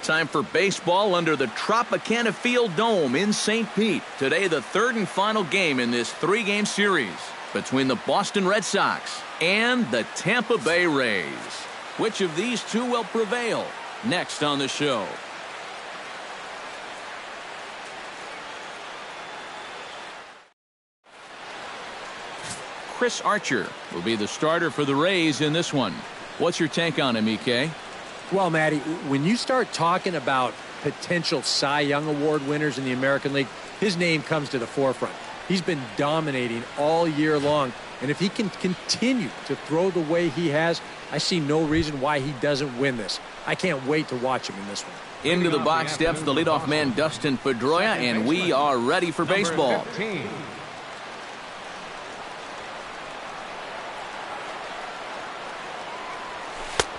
time for baseball under the Tropicana Field Dome in St. Pete. Today, the third and final game in this three-game series between the Boston Red Sox and the Tampa Bay Rays. Which of these two will prevail? Next on the show. Chris Archer will be the starter for the Rays in this one. What's your take on him, EK? Well, Matty, when you start talking about potential Cy Young Award winners in the American League, his name comes to the forefront. He's been dominating all year long, and if he can continue to throw the way he has, I see no reason why he doesn't win this. I can't wait to watch him in this one. Into the box steps the leadoff man, Dustin Pedroia, and we are ready for baseball.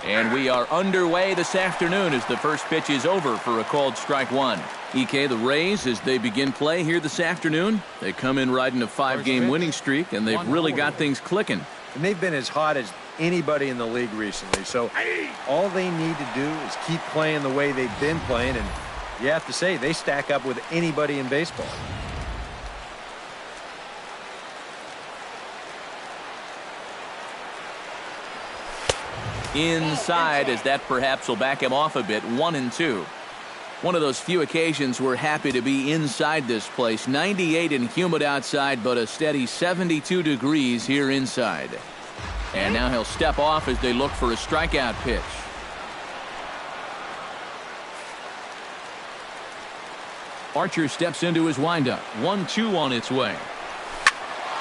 And we are underway this afternoon as the first pitch is over for a called strike one. EK, the Rays, as they begin play here this afternoon, they come in riding a 5-game winning streak, and they've really got things clicking. And they've been as hot as anybody in the league recently. So all they need to do is keep playing the way they've been playing, and you have to say they stack up with anybody in baseball. Inside, as that perhaps will back him off a bit. 1-2. One of those few occasions we're happy to be inside this place. 98 and humid outside, but a steady 72 degrees here inside. And now he'll step off as they look for a strikeout pitch. Archer steps into his windup. 1-2 on its way.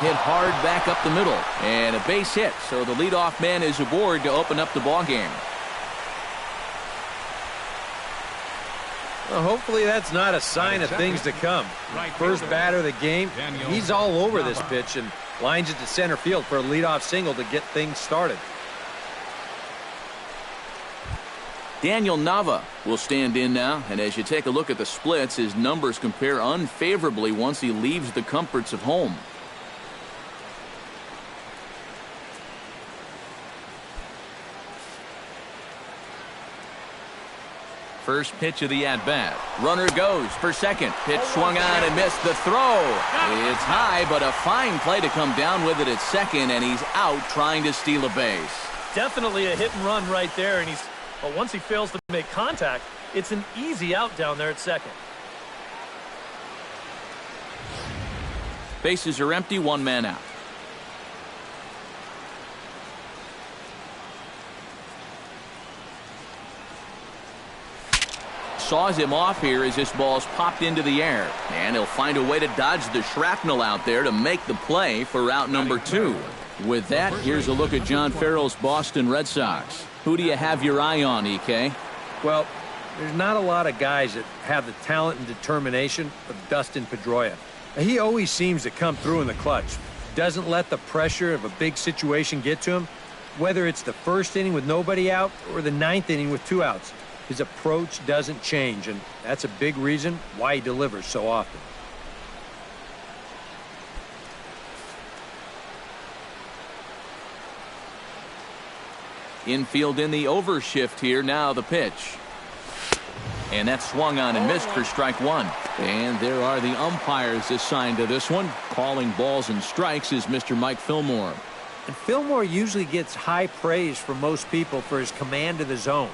Hit hard back up the middle, and a base hit, so the leadoff man is aboard to open up the ball game. Well, hopefully that's not a sign of things to come. First batter of the game, he's all over this pitch and lines it to center field for a leadoff single to get things started. Daniel Nava will stand in now, and as you take a look at the splits, his numbers compare unfavorably once he leaves the comforts of home. First pitch of the at-bat. Runner goes for second. Pitch swung on and missed. The throw. It's high, but a fine play to come down with it at second, and he's out trying to steal a base. Definitely a hit and run right there, and but once he fails to make contact, it's an easy out down there at second. Bases are empty, one man out. Saws him off here as this ball's popped into the air, and he'll find a way to dodge the shrapnel out there to make the play for out number 2. With that, here's a look at John Farrell's Boston Red Sox. Who do you have your eye on, EK? Well, there's not a lot of guys that have the talent and determination of Dustin Pedroia. He always seems to come through in the clutch. Doesn't let the pressure of a big situation get to him, whether it's the first inning with nobody out or the 9th inning with 2 outs. His approach doesn't change, and that's a big reason why he delivers so often. Infield in the overshift here. Now the pitch. And that swung on and missed for strike one. And there are the umpires assigned to this one. Calling balls and strikes is Mr. Mike Fillmore. And Fillmore usually gets high praise from most people for his command of the zone.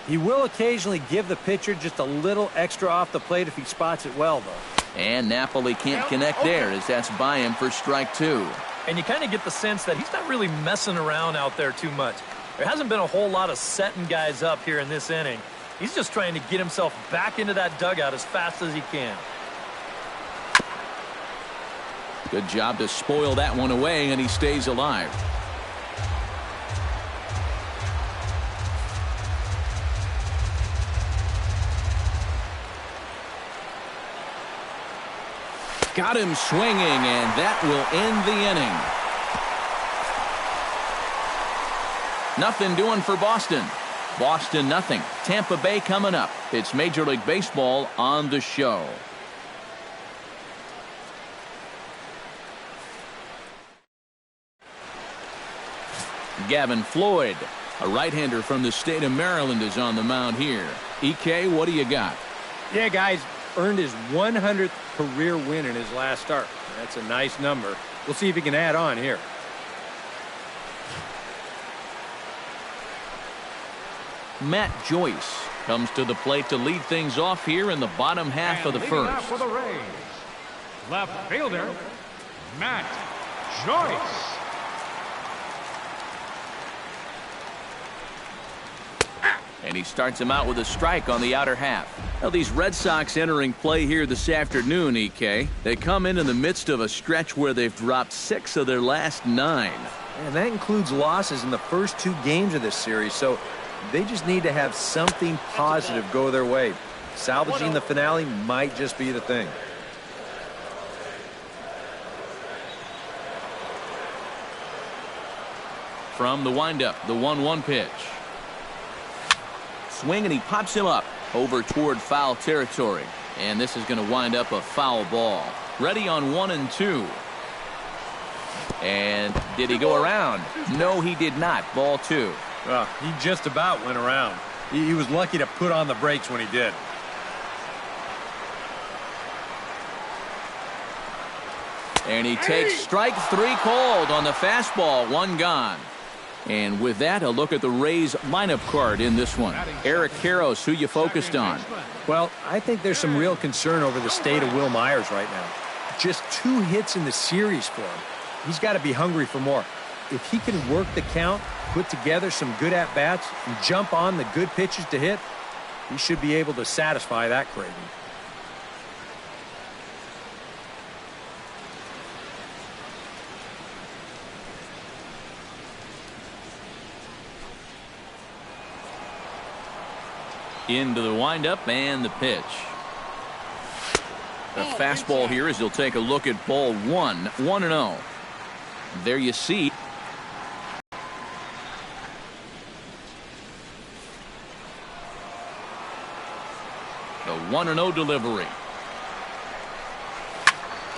He will occasionally give the pitcher just a little extra off the plate if he spots it well, though. And Napoli can't connect there as that's by him for strike 2. And you kind of get the sense that he's not really messing around out there too much. There hasn't been a whole lot of setting guys up here in this inning. He's just trying to get himself back into that dugout as fast as he can. Good job to spoil that one away, and he stays alive. Got him swinging, and that will end the inning. Nothing doing for Boston. Boston nothing. Tampa Bay coming up. It's Major League Baseball on the show. Gavin Floyd A right-hander from the state of Maryland is on the mound here. EK, what do you got? Yeah, guys, earned his 100th career win in his last start. That's a nice number. We'll see if he can add on here. Matt Joyce comes to the plate to lead things off here in the bottom half of the first. For the Rays, left fielder, Matt Joyce. And he starts him out with a strike on the outer half. Now, these Red Sox entering play here this afternoon, EK. They come in the midst of a stretch where they've dropped 6 of their last 9. And that includes losses in the first 2 games of this series, so they just need to have something positive go their way. Salvaging the finale might just be the thing. From the windup, the 1-1 pitch. Swing, and he pops him up over toward foul territory. And this is going to wind up a foul ball. Ready on 1 and 2. And did he go around? No, he did not. Ball 2. He just about went around. He was lucky to put on the brakes when he did. And he takes strike 3 called on the fastball. 1 gone. And with that, a look at the Rays lineup card in this one. Eric Karros, who you focused on? Well, I think there's some real concern over the state of Will Myers right now. Just 2 hits in the series for him. He's got to be hungry for more. If he can work the count, put together some good at-bats, and jump on the good pitches to hit, he should be able to satisfy that craving. Into the windup and the pitch. A fastball here as he'll take a look at ball 1. 1-0. There you see. The 1-0 delivery.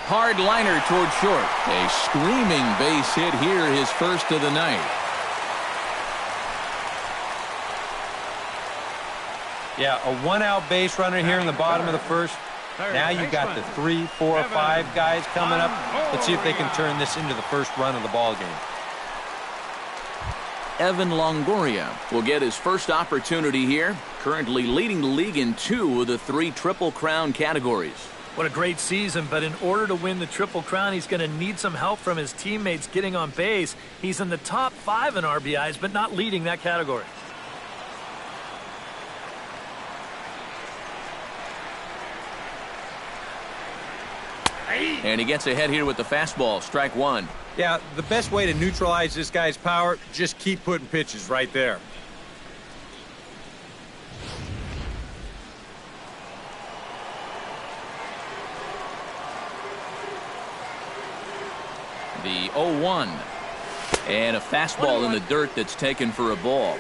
Hard liner toward short. A screaming base hit here, his first of the night. Yeah, a 1-out base runner here in the bottom of the first. Now you've got the 3, 4, 5 guys coming up. Let's see if they can turn this into the first run of the ball game. Evan Longoria will get his first opportunity here. Currently leading the league in 2 of the 3 Triple Crown categories. What a great season, but in order to win the Triple Crown, he's going to need some help from his teammates getting on base. He's in the top 5 in RBIs, but not leading that category. And he gets ahead here with the fastball. Strike 1. Yeah, the best way to neutralize this guy's power, just keep putting pitches right there. The 0-1. And a fastball in the dirt that's taken for a ball.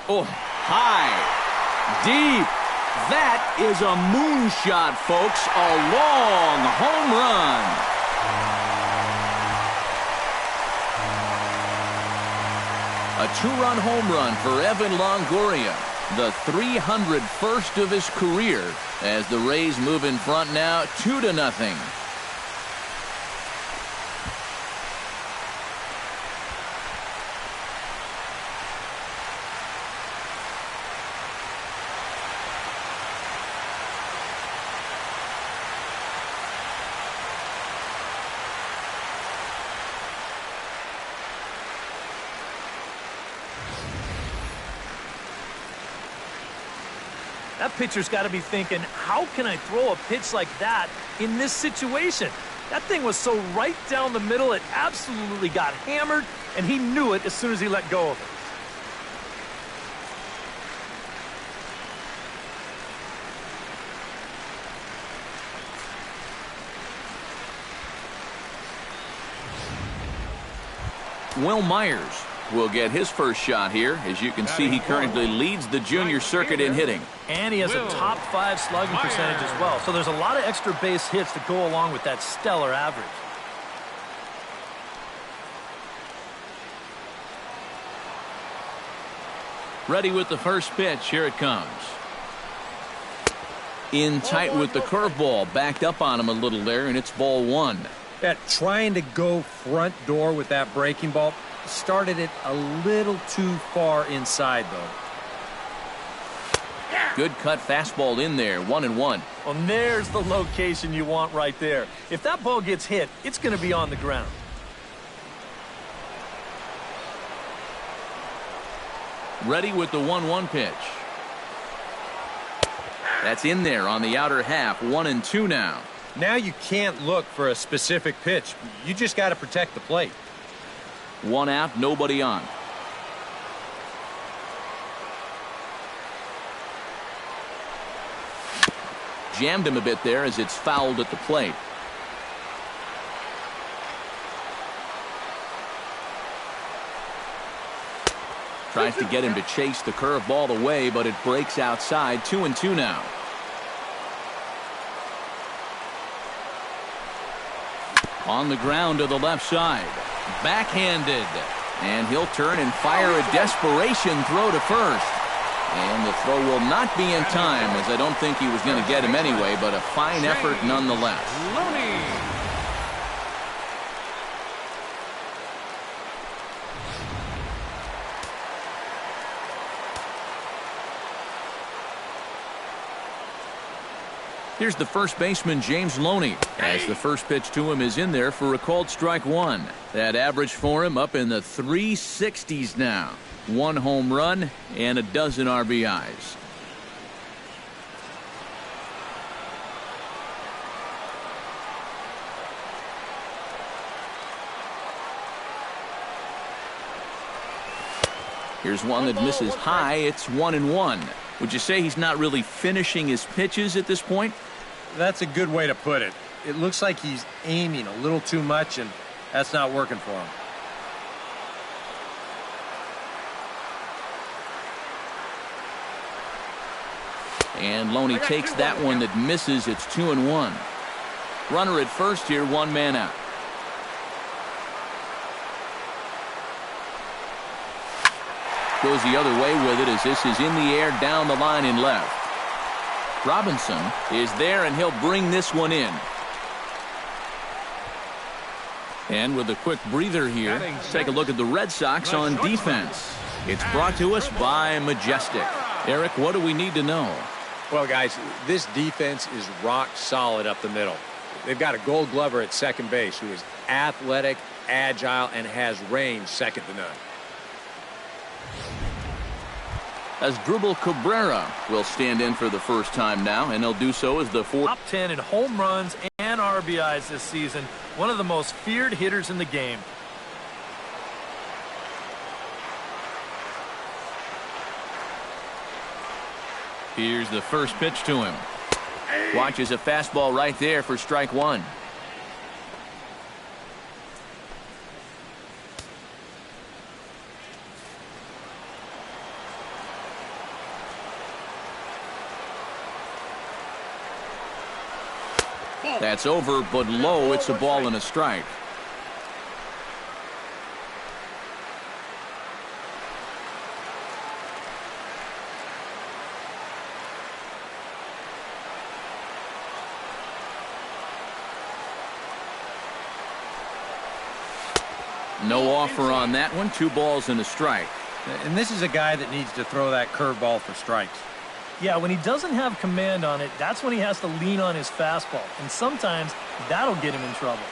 Oh, high, deep. That is a moonshot, folks. A long home run. A 2-run home run for Evan Longoria. The 301st of his career as the Rays move in front now 2-0. That pitcher's got to be thinking, how can I throw a pitch like that in this situation? That thing was so right down the middle, it absolutely got hammered, and he knew it as soon as he let go of it. Will Myers will get his first shot here. As you can see, he currently leads the junior circuit in hitting. And he has a top 5 slugging percentage as well. So there's a lot of extra base hits that go along with that stellar average. Ready with the first pitch. Here it comes. In tight with the curveball. Backed up on him a little there, and it's ball 1. Yeah, trying to go front door with that breaking ball. Started it a little too far inside, though. Good cut fastball in there. 1-1. Well, there's the location you want right there. If that ball gets hit, it's going to be on the ground. Ready with the 1-1 pitch. That's in there on the outer half. 1-2 now. Now you can't look for a specific pitch. You just got to protect the plate. 1 out, nobody on. Jammed him a bit there as it's fouled at the plate. Tries to get him to chase the curveball away, but it breaks outside. 2-2 now. On the ground to the left side. Backhanded. And he'll turn and fire a desperation throw to first. And the throw will not be in time, as I don't think he was going to get him anyway, but a fine effort nonetheless. Here's the first baseman, James Loney, as the first pitch to him is in there for a called strike 1. That average for him up in the 360s now. 1 home run and a dozen RBIs. Here's one that misses high. It's 1-1. Would you say he's not really finishing his pitches at this point? That's a good way to put it. It looks like he's aiming a little too much, and that's not working for him. And Loney takes that one that misses. It's 2-1. Runner at first here, 1 man out. Goes the other way with it as this is in the air down the line in left. Robinson is there, and he'll bring this one in. And with a quick breather here, let's take a look at the Red Sox on defense. It's brought to us by Majestic. Eric, what do we need to know? Well, guys, this defense is rock solid up the middle. They've got a Gold Glover at second base who is athletic, agile, and has range second to none. Asdrubal Cabrera will stand in for the first time now, and he'll do so as the Top 10 in home runs and RBIs this season. One of the most feared hitters in the game. Here's the first pitch to him. Watches a fastball right there for strike 1. That's over, but low. It's a ball and a strike. No offer on that one. 2 balls and a strike. And this is a guy that needs to throw that curveball for strikes. Yeah, when he doesn't have command on it, that's when he has to lean on his fastball. And sometimes that'll get him in trouble.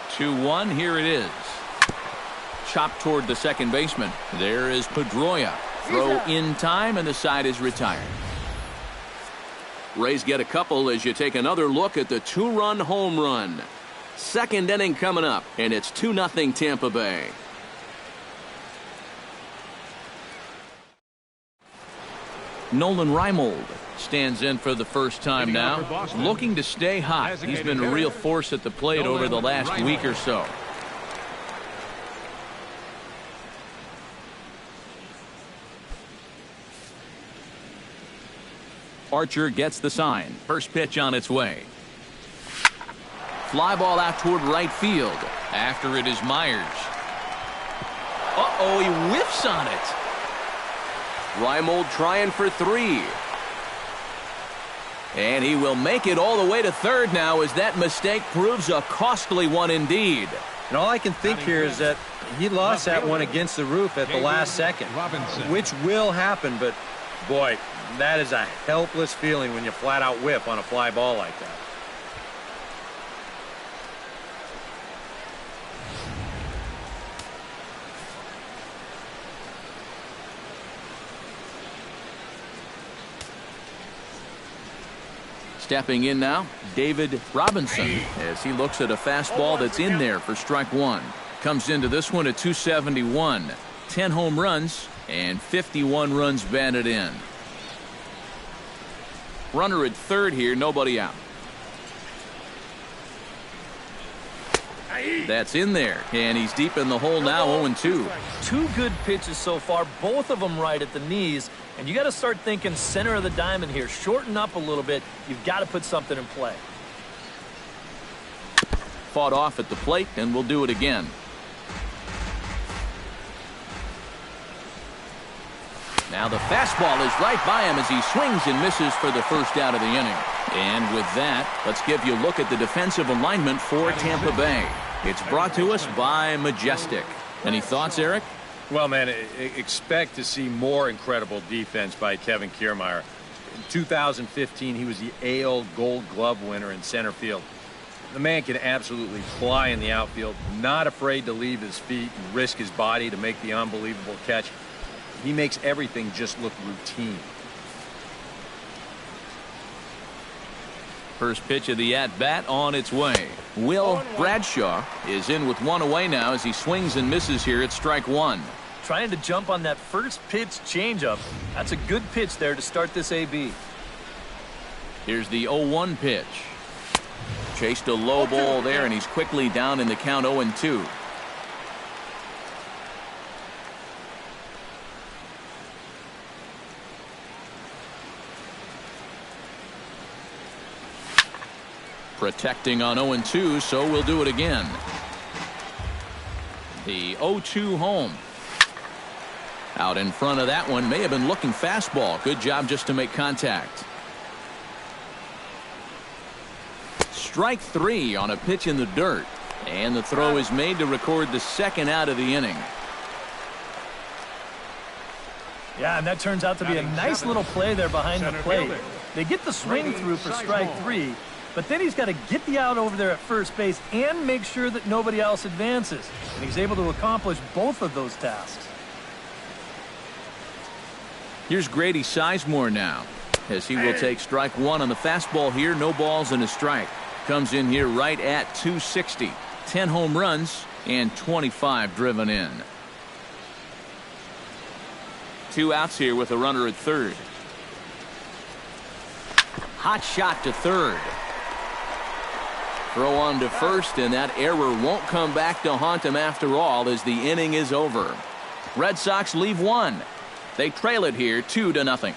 2-1. Here it is. Chopped toward the second baseman. There is Pedroia. Throw in time, and the side is retired. Rays get a couple as you take another look at the 2-run home run. Second inning coming up, and it's 2-0 Tampa Bay. Nolan Reimold stands in for the first time now, looking to stay hot. He's been a real force at the plate over the last week or so. Archer gets the sign. First pitch on its way. Fly ball out toward right field. After it is Myers. Uh-oh, he whiffs on it. Reimold trying for 3. And he will make it all the way to third now, as that mistake proves a costly one indeed. And all I can think here is that he lost that one against the roof at the last second, which will happen, but boy, that is a helpless feeling when you flat out whiff on a fly ball like that. Stepping in now, David Robinson, as he looks at a fastball that's in there for strike 1. Comes into this one at 271. 10 home runs and 51 runs batted in. Runner at third here, nobody out. That's in there, and he's deep in the hole now, 0-2. 2 good pitches so far, both of them right at the knees, and you got to start thinking center of the diamond here. Shorten up a little bit. You've got to put something in play. Fought off at the plate, and we'll do it again. Now the fastball is right by him as he swings and misses for the first out of the inning. And with that, let's give you a look at the defensive alignment for Tampa Bay. It's brought to us by Majestic. Any thoughts, Eric? Well, man, expect to see more incredible defense by Kevin Kiermaier. In 2015, he was the AL Gold Glove winner in center field. The man can absolutely fly in the outfield, not afraid to leave his feet and risk his body to make the unbelievable catch. He makes everything just look routine. First pitch of the at-bat on its way. Will Bradshaw is in with 1 away now as he swings and misses here at strike 1. Trying to jump on that first pitch changeup. That's a good pitch there to start this AB. Here's the 0-1 pitch. Chased a low ball there, and he's quickly down in the count, 0-2. Protecting on 0-2, so we'll do it again. The 0-2 home. Out in front of that one, may have been looking fastball. Good job just to make contact. Strike 3 on a pitch in the dirt. And the throw is made to record the second out of the inning. Yeah, and that turns out to be a nice little play there behind the plate. They get the swing through for strike 3. But then he's got to get the out over there at first base and make sure that nobody else advances. And he's able to accomplish both of those tasks. Here's Grady Sizemore now, as he will take strike 1 on the fastball here. No balls and a strike. Comes in here right at 260. 10 home runs and 25 driven in. 2 outs here with a runner at third. Hot shot to third. Throw on to first, and that error won't come back to haunt him after all, as the inning is over. Red Sox leave 1. They trail it here 2-0.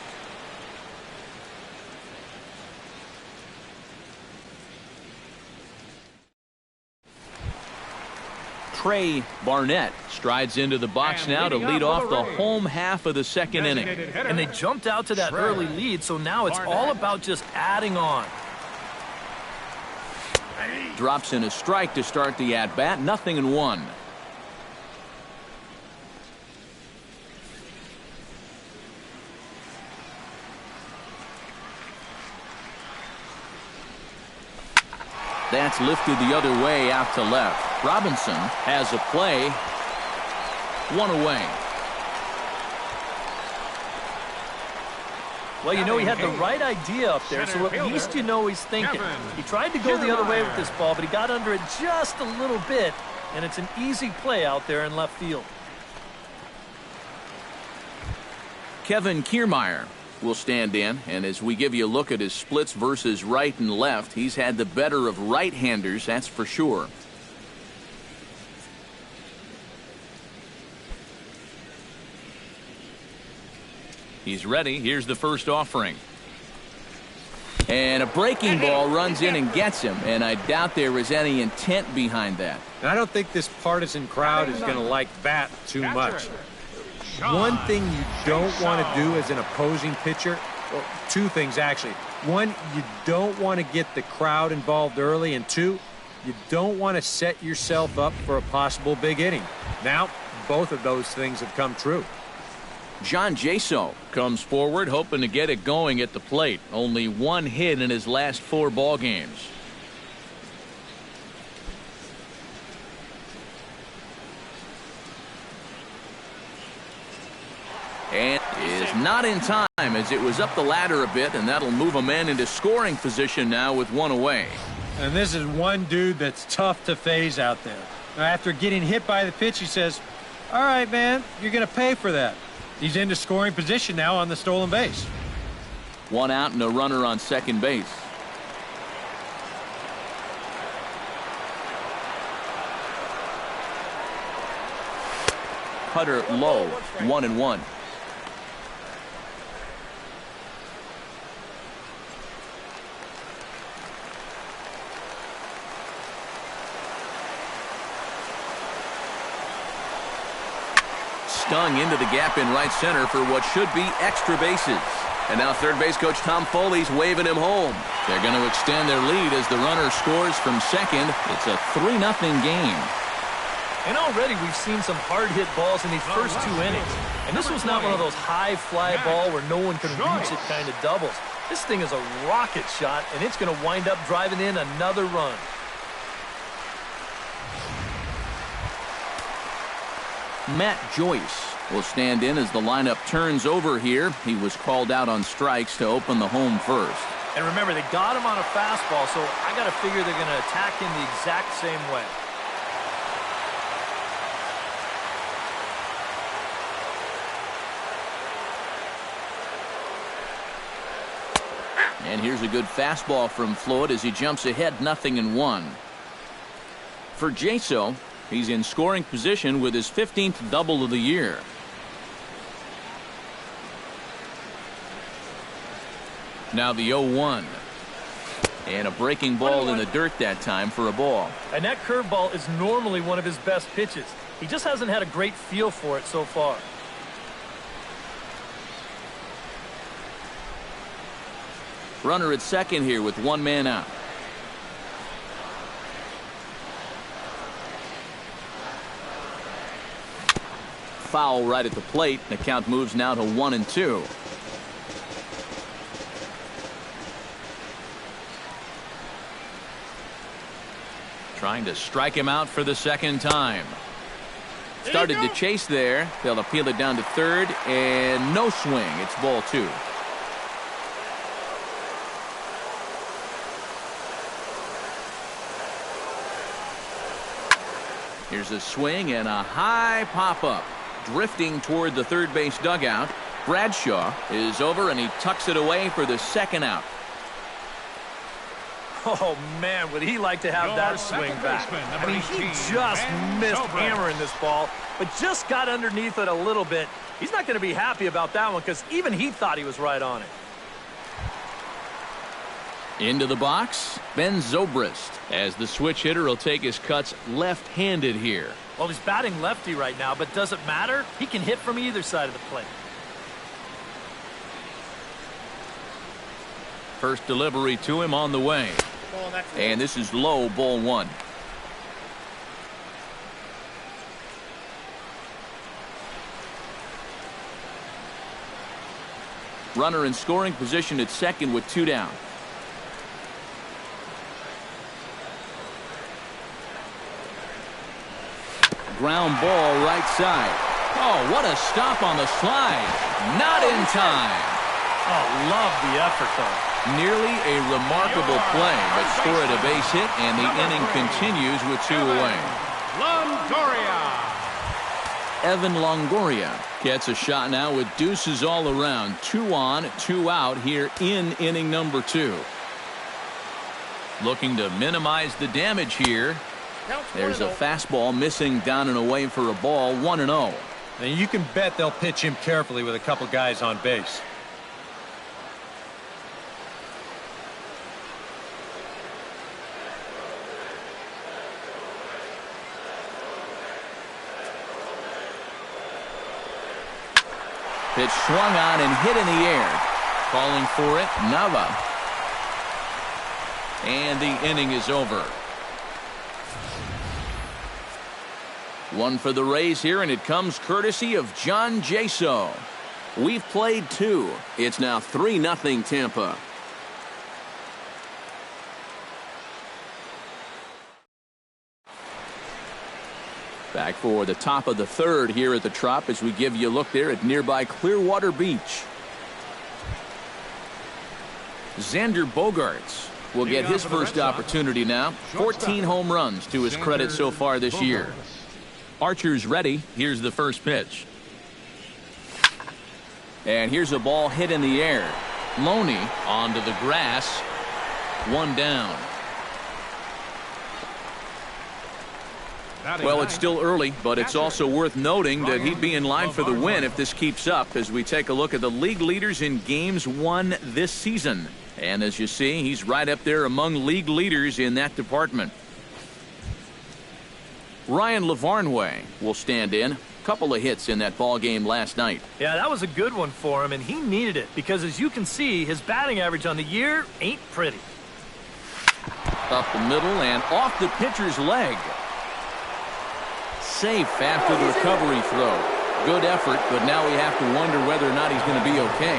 Trey Barnett strides into the box now to lead off the home half of the second inning. And they jumped out to that early lead, so now it's all about just adding on. Drops in a strike to start the at-bat. 0-1. That's lifted the other way out to left. Robinson has a play. 1 away. Well, you know, he had the right idea up there, so at least you know he's thinking. He tried to go the other way with this ball, but he got under it just a little bit, and it's an easy play out there in left field. Kevin Kiermaier will stand in, and as we give you a look at his splits versus right and left, he's had the better of right-handers, that's for sure. He's ready. Here's the first offering. And a breaking ball runs in and gets him, and I doubt there was any intent behind that. And I don't think this partisan crowd is going to like that too much. One thing you don't want to do as an opposing pitcher, well, two things actually. One, you don't want to get the crowd involved early, and two, you don't want to set yourself up for a possible big inning. Now, both of those things have come true. John Jaso comes forward hoping to get it going at the plate. Only one hit in his last 4 ball games. And is not in time as it was up the ladder a bit, and that'll move a man into scoring position now with 1 away. And this is one dude that's tough to phase out there. Now, after getting hit by the pitch, he says, "All right, man, you're going to pay for that." He's into scoring position now on the stolen base. 1 out and a runner on second base. Cutter low, 1-1. Stung into the gap in right center for what should be extra bases. And now third base coach Tom Foley's waving him home. They're going to extend their lead as the runner scores from second. It's a 3-0 game. And already we've seen some hard-hit balls in these first 2 innings. And this was not one of those high-fly ball where no one can reach it kind of doubles. This thing is a rocket shot, and it's going to wind up driving in another run. Matt Joyce will stand in as the lineup turns over here. He was called out on strikes to open the home first. And remember, they got him on a fastball, so I got to figure they're going to attack him the exact same way. And here's a good fastball from Floyd as he jumps ahead 0-1. For Jaso, he's in scoring position with his 15th double of the year. Now the 0-1. And a breaking ball in the dirt that time for a ball. And that curveball is normally one of his best pitches. He just hasn't had a great feel for it so far. Runner at second here with 1 man out. Foul right at the plate. The count moves now to 1-2. Trying to strike him out for the second time. Started to chase there. They'll appeal it down to third, and no swing. It's ball 2. Here's a swing and a high pop-up. Drifting toward the third base dugout. Bradshaw is over, and he tucks it away for the second out. Oh, man, would he like to have that swing back. I mean, he just missed hammering this ball, but just got underneath it a little bit. He's not going to be happy about that one because even he thought he was right on it. Into the box, Ben Zobrist, as the switch hitter will take his cuts left-handed here. Well, he's batting lefty right now, but does it matter? He can hit from either side of the plate. First delivery to him on the way. And this is low, ball 1. Runner in scoring position at second with 2 down. Ground ball right side. Oh, what a stop on the slide. Not in time. Oh, love the effort, though. Nearly a remarkable play, but score at a base hit, and the inning continues with 2 away. Longoria. Evan Longoria gets a shot now with deuces all around. 2 on, 2 out here in inning number 2. Looking to minimize the damage here. There's a fastball missing down and away for a ball. 1-0. And you can bet they'll pitch him carefully with a couple guys on base. Pitch swung on and hit in the air. Calling for it, Nava. And the inning is over. One for the Rays here, and it comes courtesy of John Jaso. We've played 2. It's now 3-0 Tampa. Back for the top of the 3rd here at the Trop as we give you a look there at nearby Clearwater Beach. Xander Bogaerts will get his first opportunity now. 14 home runs to his credit so far this year. Archer's ready. Here's the first pitch. And here's a ball hit in the air. Loney onto the grass. 1 down. Well, it's still early, but it's also worth noting that he'd be in line for the win if this keeps up as we take a look at the league leaders in games won this season. And as you see, he's right up there among league leaders in that department. Ryan Lavarnway will stand in. Couple of hits in that ball game last night. Yeah, that was a good one for him, and he needed it because, as you can see, his batting average on the year ain't pretty. Up the middle and off the pitcher's leg. Safe after the recovery throw. Good effort, but now we have to wonder whether or not he's going to be okay.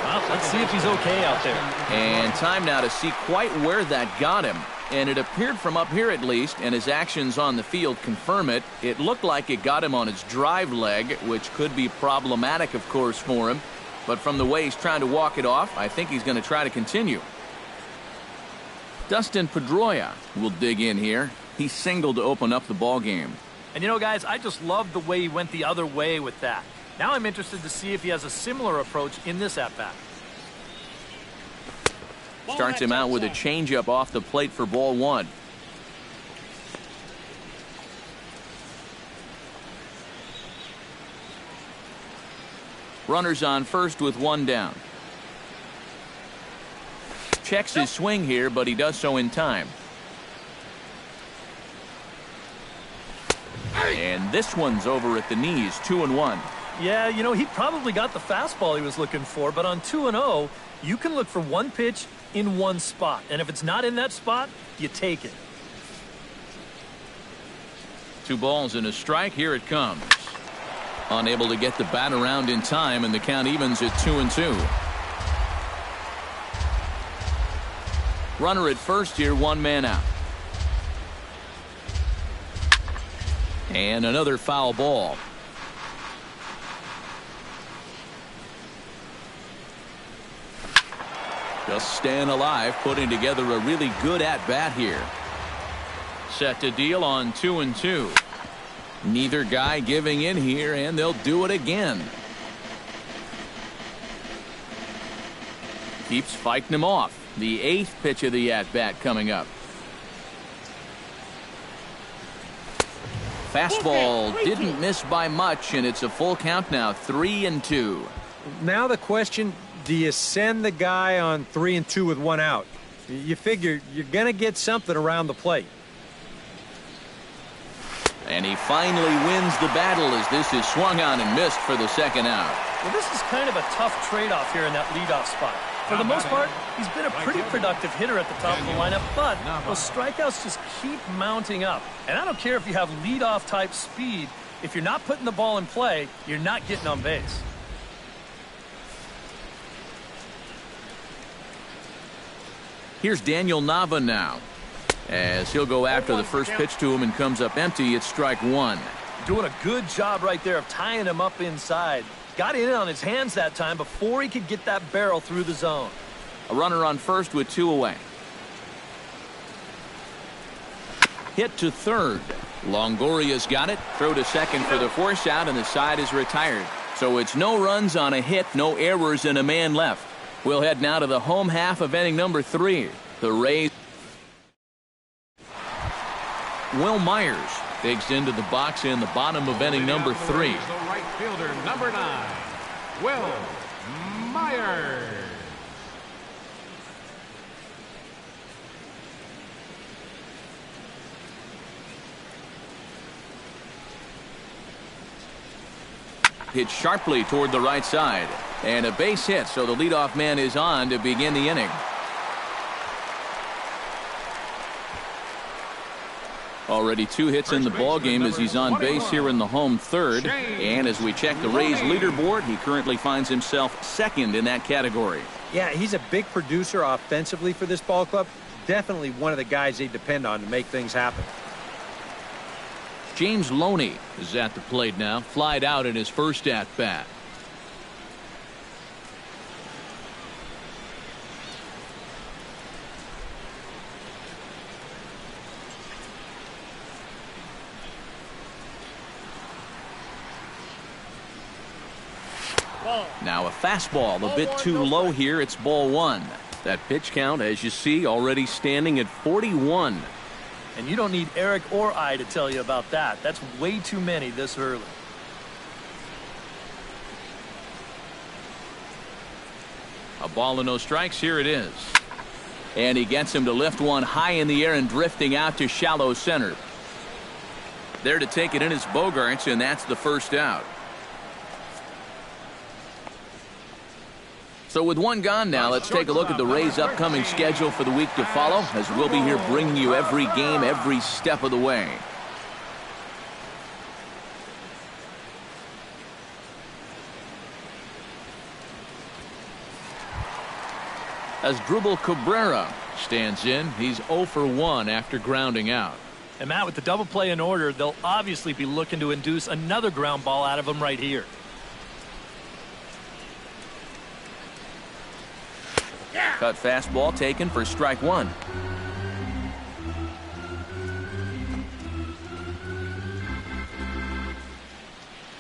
Well, let's see if he's okay out there. And time now to see quite where that got him. And it appeared from up here at least, and his actions on the field confirm it. It looked like it got him on his drive leg, which could be problematic, of course, for him. But from the way he's trying to walk it off, I think he's going to try to continue. Dustin Pedroia will dig in here. He singled to open up the ball game. And you know, guys, I just love the way he went the other way with that. Now I'm interested to see if he has a similar approach in this at-bat. Starts him out with a changeup off the plate for ball 1. Runners on first with 1 down. Checks his swing here, but he does so in time. And this one's over at the knees, 2-1. Yeah, you know, he probably got the fastball he was looking for, but on 2-0, you can look for one pitch in one spot. And if it's not in that spot, you take it. 2 balls and a strike. Here it comes. Unable to get the bat around in time, and the count evens at 2-2. Runner at first here, 1 man out. And another foul ball. Just staying alive, putting together a really good at-bat here. Set to deal on 2-2. Neither guy giving in here, and they'll do it again. Keeps fighting him off. The 8th pitch of the at-bat coming up. Fastball didn't miss by much, and it's a full count now, 3-2. Now the question, do you send the guy on 3-2 with 1 out? You figure you're going to get something around the plate. And he finally wins the battle as this is swung on and missed for the 2nd out. Well, this is kind of a tough trade-off here in that leadoff spot. For the most part, he's been a pretty productive hitter at the top of the lineup, but those strikeouts just keep mounting up. And I don't care if you have leadoff type speed. If you're not putting the ball in play, you're not getting on base. Here's Daniel Nava now, as he'll go after the first pitch to him and comes up empty. It's strike 1. Doing a good job right there of tying him up inside. Got in on his hands that time before he could get that barrel through the zone. A runner on first with 2 away. Hit to third. Longoria's got it. Throw to second for the force out, and the side is retired. So it's no runs on a hit, no errors, and a man left. We'll head now to the home half of inning number 3. The Rays. Will Myers digs into the box in the bottom of inning number 3. The right fielder, number 9, Will Myers. hit sharply toward the right side. And a base hit, so the leadoff man is on to begin the inning. Already 2 hits in the ball game as he's on base here in the home third. And as we check the Rays leaderboard, he currently finds himself second in that category. Yeah, he's a big producer offensively for this ball club. Definitely one of the guys they depend on to make things happen. James Loney is at the plate now, flied out in his first at bat. Now a fastball a bit too low here. It's ball 1. That pitch count, as you see, already standing at 41. And you don't need Eric or I to tell you about that. That's way too many this early. A ball and no strikes. Here it is. And he gets him to lift one high in the air and drifting out to shallow center. There to take it in is Bogaerts, and that's the first out. So with one gone now, let's take a look at the Rays' upcoming schedule for the week to follow, as we'll be here bringing you every game, every step of the way. As Drupal Cabrera stands in, he's 0 for 1 after grounding out. And Matt, with the double play in order, they'll obviously be looking to induce another ground ball out of him right here. Cut fastball taken for strike 1.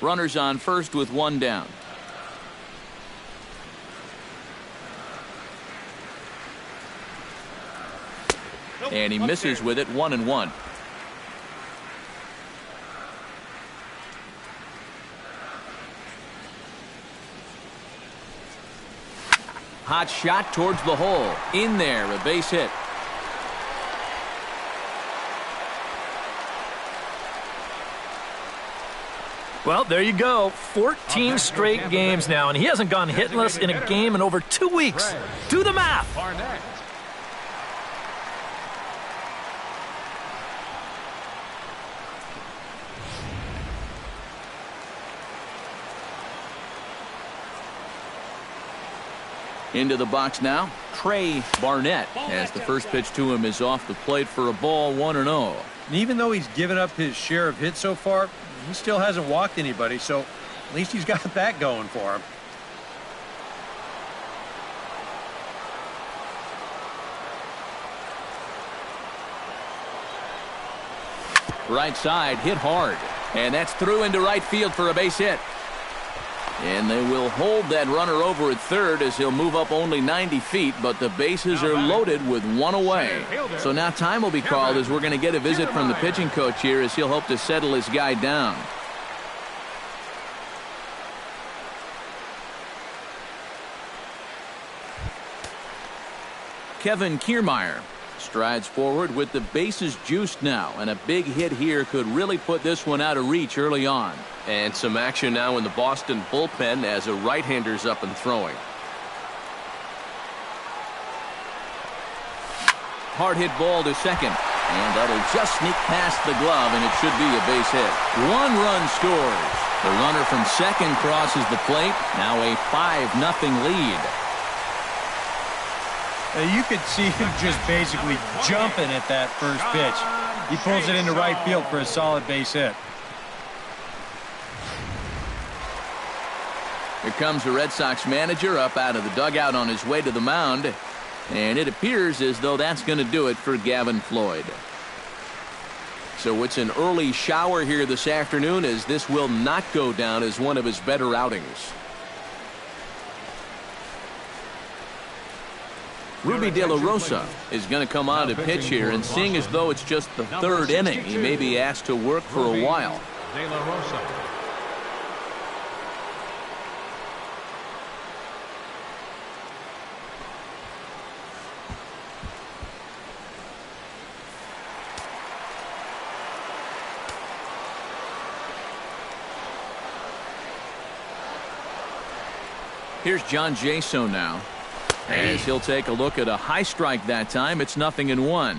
Runners on first with 1 down. And he misses with it, 1-1. Hot shot towards the hole. In there, a base hit. Well, there you go. 14 straight games now, and he hasn't gone hitless in a game in over 2 weeks. Do the math. Into the box now, Trey Barnett, as the first pitch to him is off the plate for a ball, 1-0. And even though he's given up his share of hits so far, he still hasn't walked anybody, so at least he's got that going for him. Right side, hit hard. And that's through into right field for a base hit. And they will hold that runner over at third as he'll move up only 90 feet, but the bases are loaded with 1 away. So now time will be called as we're going to get a visit from the pitching coach here as he'll hope to settle his guy down. Kevin Kiermaier strides forward with the bases juiced now, and a big hit here could really put this one out of reach early on. And some action now in the Boston bullpen as a right-hander's up and throwing. Hard hit ball to second, and that'll just sneak past the glove, and it should be a base hit. 1 run scores. The runner from second crosses the plate. Now a 5-0 lead. You could see him just basically jumping at that first pitch. He pulls it into right field for a solid base hit. Here comes the Red Sox manager up out of the dugout on his way to the mound. And it appears as though that's going to do it for Gavin Floyd. So it's an early shower here this afternoon, as this will not go down as one of his better outings. Ruby De La Rosa is going to come on to pitch here, and seeing as though it's just the 3rd inning, he may be asked to work for a while. De La Rosa. Here's John Jaso now. As he'll take a look at a high strike that time. It's 0-1.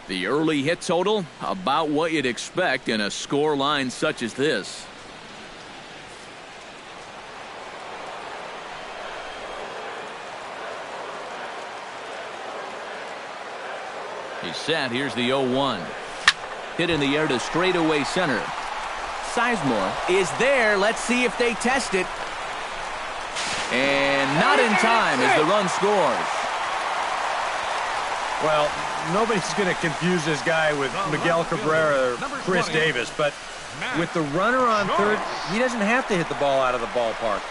The early hit total, about what you'd expect in a score line such as this. He's set. Here's the 0-1. Hit in the air to straightaway center. Sizemore is there. Let's see if they test it. And not in time as the run scores. Well, nobody's going to confuse this guy with Miguel Cabrera or Chris Davis, but with the runner on third, he doesn't have to hit the ball out of the ballpark.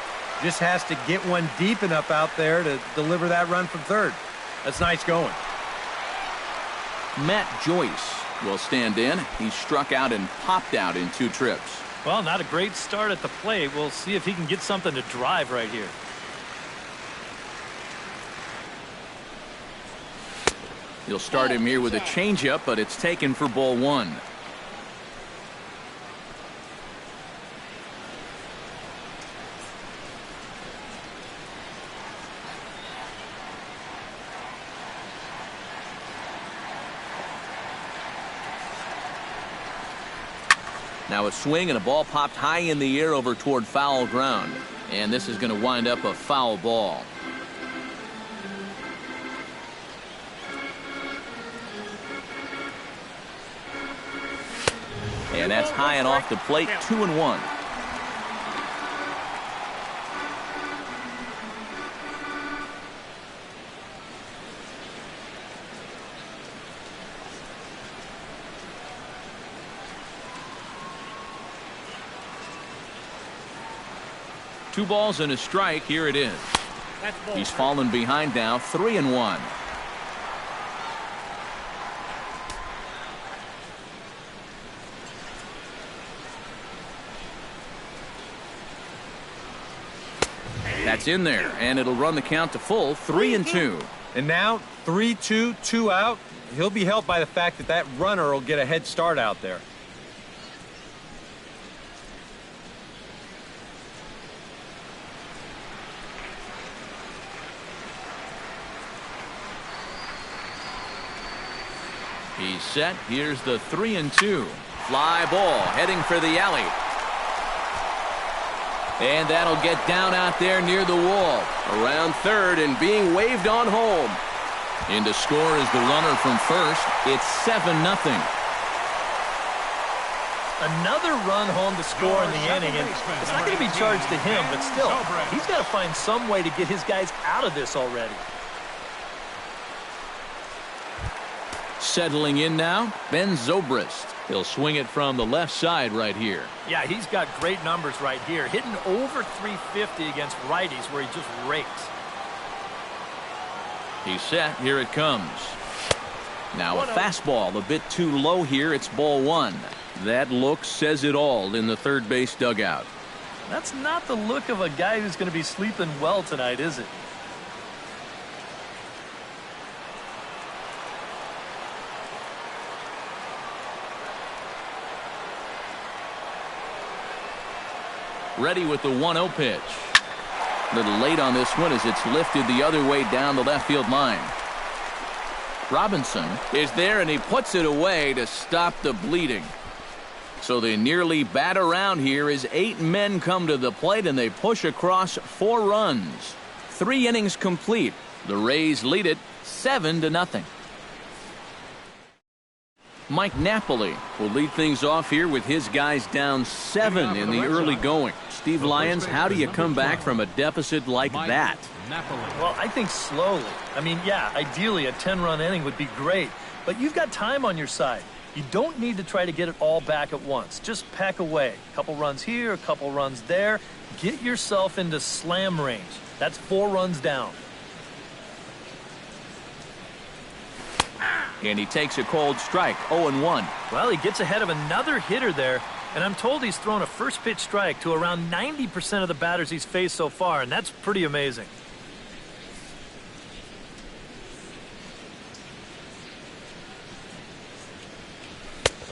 Just has to get one deep enough out there to deliver that run from third. That's nice going. Matt Joyce will stand in. He struck out and popped out in 2 trips. Well, not a great start at the plate. We'll see if he can get something to drive right here. He'll start him here with a changeup, but it's taken for ball 1. Now a swing and a ball popped high in the air over toward foul ground. And this is going to wind up a foul ball. And that's high and off the plate, 2-1. Two balls and a strike. Here it is. He's fallen behind now, 3-1. That's in there, and it'll run the count to full, 3-2. And now 3-2, 2 out. He'll be helped by the fact that that runner will get a head start out there. He's set. Here's the 3-2. Fly ball heading for the alley. And that'll get down out there near the wall. Around third and being waved on home. In to score is the runner from first. It's 7-0. Another run home to score in the inning, and it's not going to be charged to him, but still, he's got to find some way to get his guys out of this already. Settling in now, Ben Zobrist. He'll swing it from the left side right here. Yeah, he's got great numbers right here. Hitting over 350 against righties where he just rakes. He's set. Here it comes. Now a fastball a bit too low here. It's ball 1. That look says it all in the third base dugout. That's not the look of a guy who's going to be sleeping well tonight, is it? Ready with the 1-0 pitch. A little late on this one as it's lifted the other way down the left field line. Robinson is there and he puts it away to stop the bleeding. So they nearly bat around here as 8 men come to the plate and they push across 4 runs. 3 innings complete. The Rays lead it 7-0. Mike Napoli will lead things off here with his guys down 7 in the early going. Steve Lyons, how do you come back from a deficit like that? Well, I think slowly. I mean, yeah, ideally a 10-run inning would be great, but you've got time on your side. You don't need to try to get it all back at once. Just pack away. A couple runs here, a couple runs there. Get yourself into slam range. That's 4 runs down. And he takes a cold strike, 0-1. Well, he gets ahead of another hitter there, and I'm told he's thrown a first pitch strike to around 90% of the batters he's faced so far, and that's pretty amazing.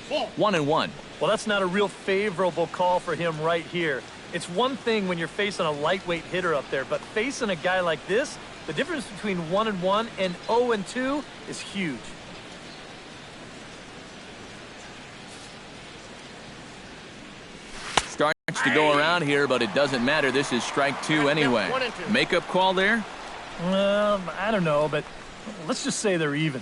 Ball. 1-1. Well, that's not a real favorable call for him right here. It's one thing when you're facing a lightweight hitter up there, but facing a guy like this, the difference between 1-1 and 0-2 is huge. Starts to go around here, but it doesn't matter. This is strike two anyway. Makeup call there? I don't know, but let's just say they're even.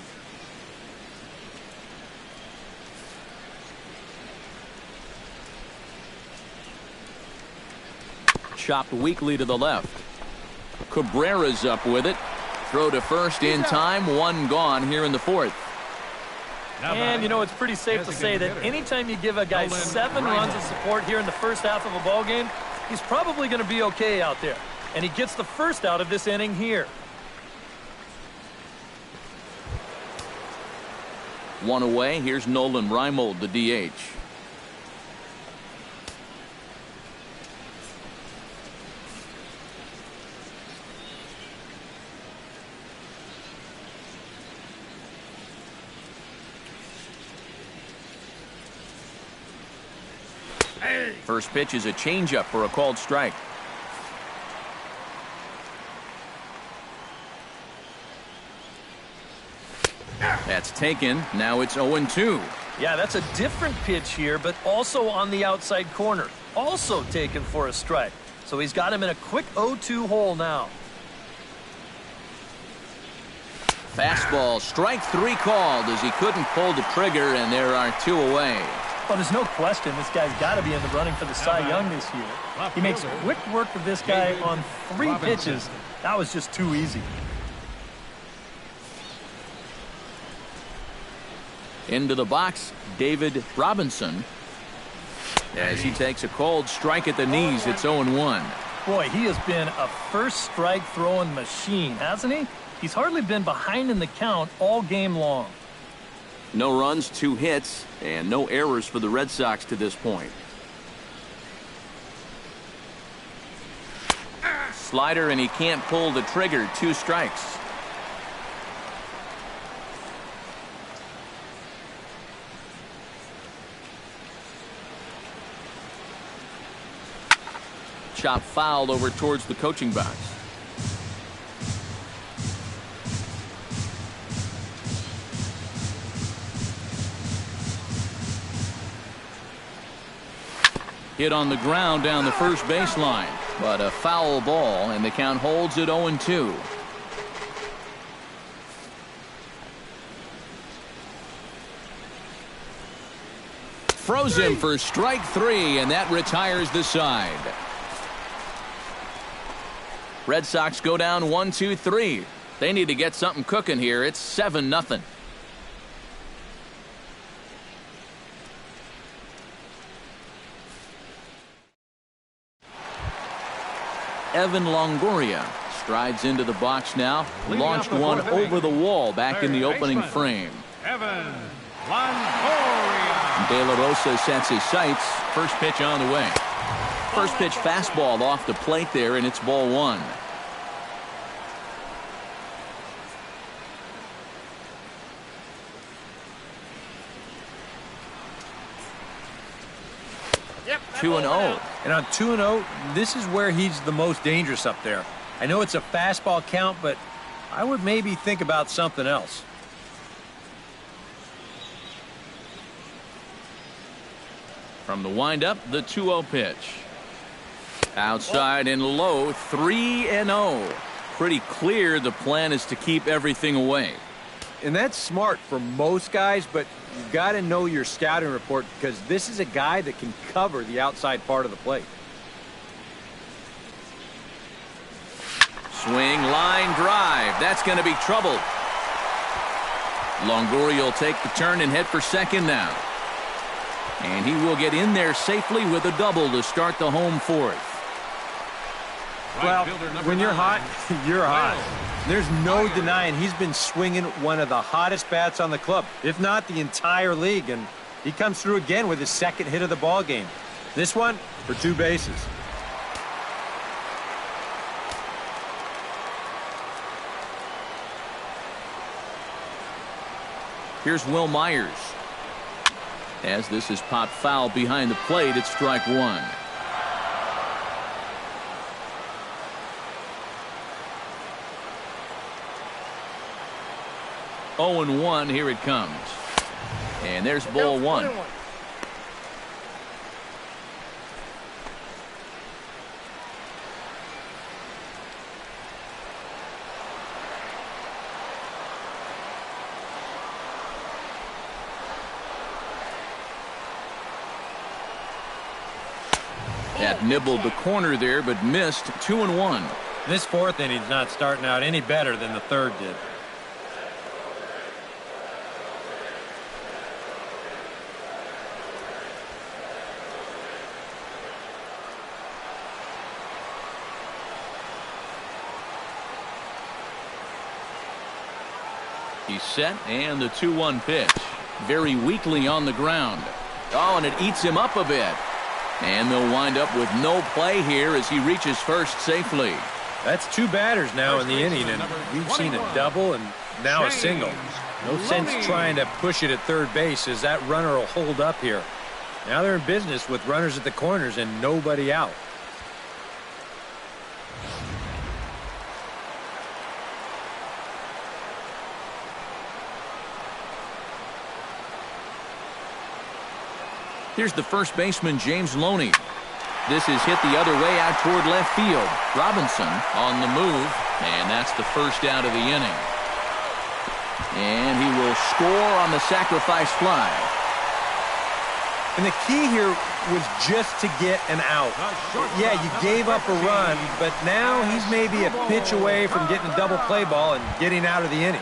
Chopped weakly to the left. Cabrera's up with it. Throw to first in time. One gone here in the fourth. And, you know, it's pretty safe to say that anytime you give a guy 7 runs of support here in the first half of a ball game, he's probably going to be okay out there. And he gets the first out of this inning here. One away. Here's Nolan Reimold, the DH. First pitch is a changeup for a called strike. That's taken. Now it's 0-2. Yeah, that's a different pitch here, but also on the outside corner. Also taken for a strike. So he's got him in a quick 0-2 hole now. Fastball, strike three called as he couldn't pull the trigger, and there are 2 away. Well, there's no question this guy's got to be in the running for the Cy Young this year. He makes quick work of this guy on 3 pitches. That was just too easy. Into the box, David Robinson. As he takes a cold strike at the knees, it's 0-1. Boy, he has been a first strike throwing machine, hasn't he? He's hardly been behind in the count all game long. No runs, 2 hits, and no errors for the Red Sox to this point. Slider, and he can't pull the trigger. 2 strikes. Chop fouled over towards the coaching box. Hit on the ground down the first baseline, but a foul ball, and the count holds at 0-2. Froze him for strike 3, and that retires the side. Red Sox go down 1-2-3. They need to get something cooking here. It's 7-0. Evan Longoria strides into the box now. Launched one over the wall back in the opening frame. Evan Longoria. De La Rosa sets his sights. First pitch on the way. First pitch fastball off the plate there, and it's ball 1. Yep, 2-0. And on 2-0, this is where he's the most dangerous up there. I know it's a fastball count, but I would maybe think about something else. From the windup, the 2-0 pitch. Outside and low, 3-0. Pretty clear the plan is to keep everything away. And that's smart for most guys, but you've got to know your scouting report because this is a guy that can cover the outside part of the plate. Swing, line drive. That's going to be trouble. Longoria will take the turn and head for second now. And he will get in there safely with a double to start the home fourth. Well, when you're hot, you're hot. There's no denying he's been swinging one of the hottest bats on the club, if not the entire league, and he comes through again with his second hit of the ball game. This one for 2 bases. Here's Will Myers. As this is popped foul behind the plate, it's strike 1. 0-1. Here it comes. And there's ball one. That nibbled the corner there, but missed. 2-1. This fourth inning's not starting out any better than the third did. He's set, and the 2-1 pitch. Very weakly on the ground. Oh, and it eats him up a bit. And they'll wind up with no play here as he reaches first safely. That's two batters now in the inning, and we've seen a double and now a single. No sense trying to push it at third base as that runner will hold up here. Now they're in business with runners at the corners and nobody out. Here's the first baseman, James Loney. This is hit the other way out toward left field. Robinson on the move, and that's the first out of the inning. And he will score on the sacrifice fly. And the key here was just to get an out. Yeah, you gave up a run, but now he's maybe a pitch away from getting a double play ball and getting out of the inning.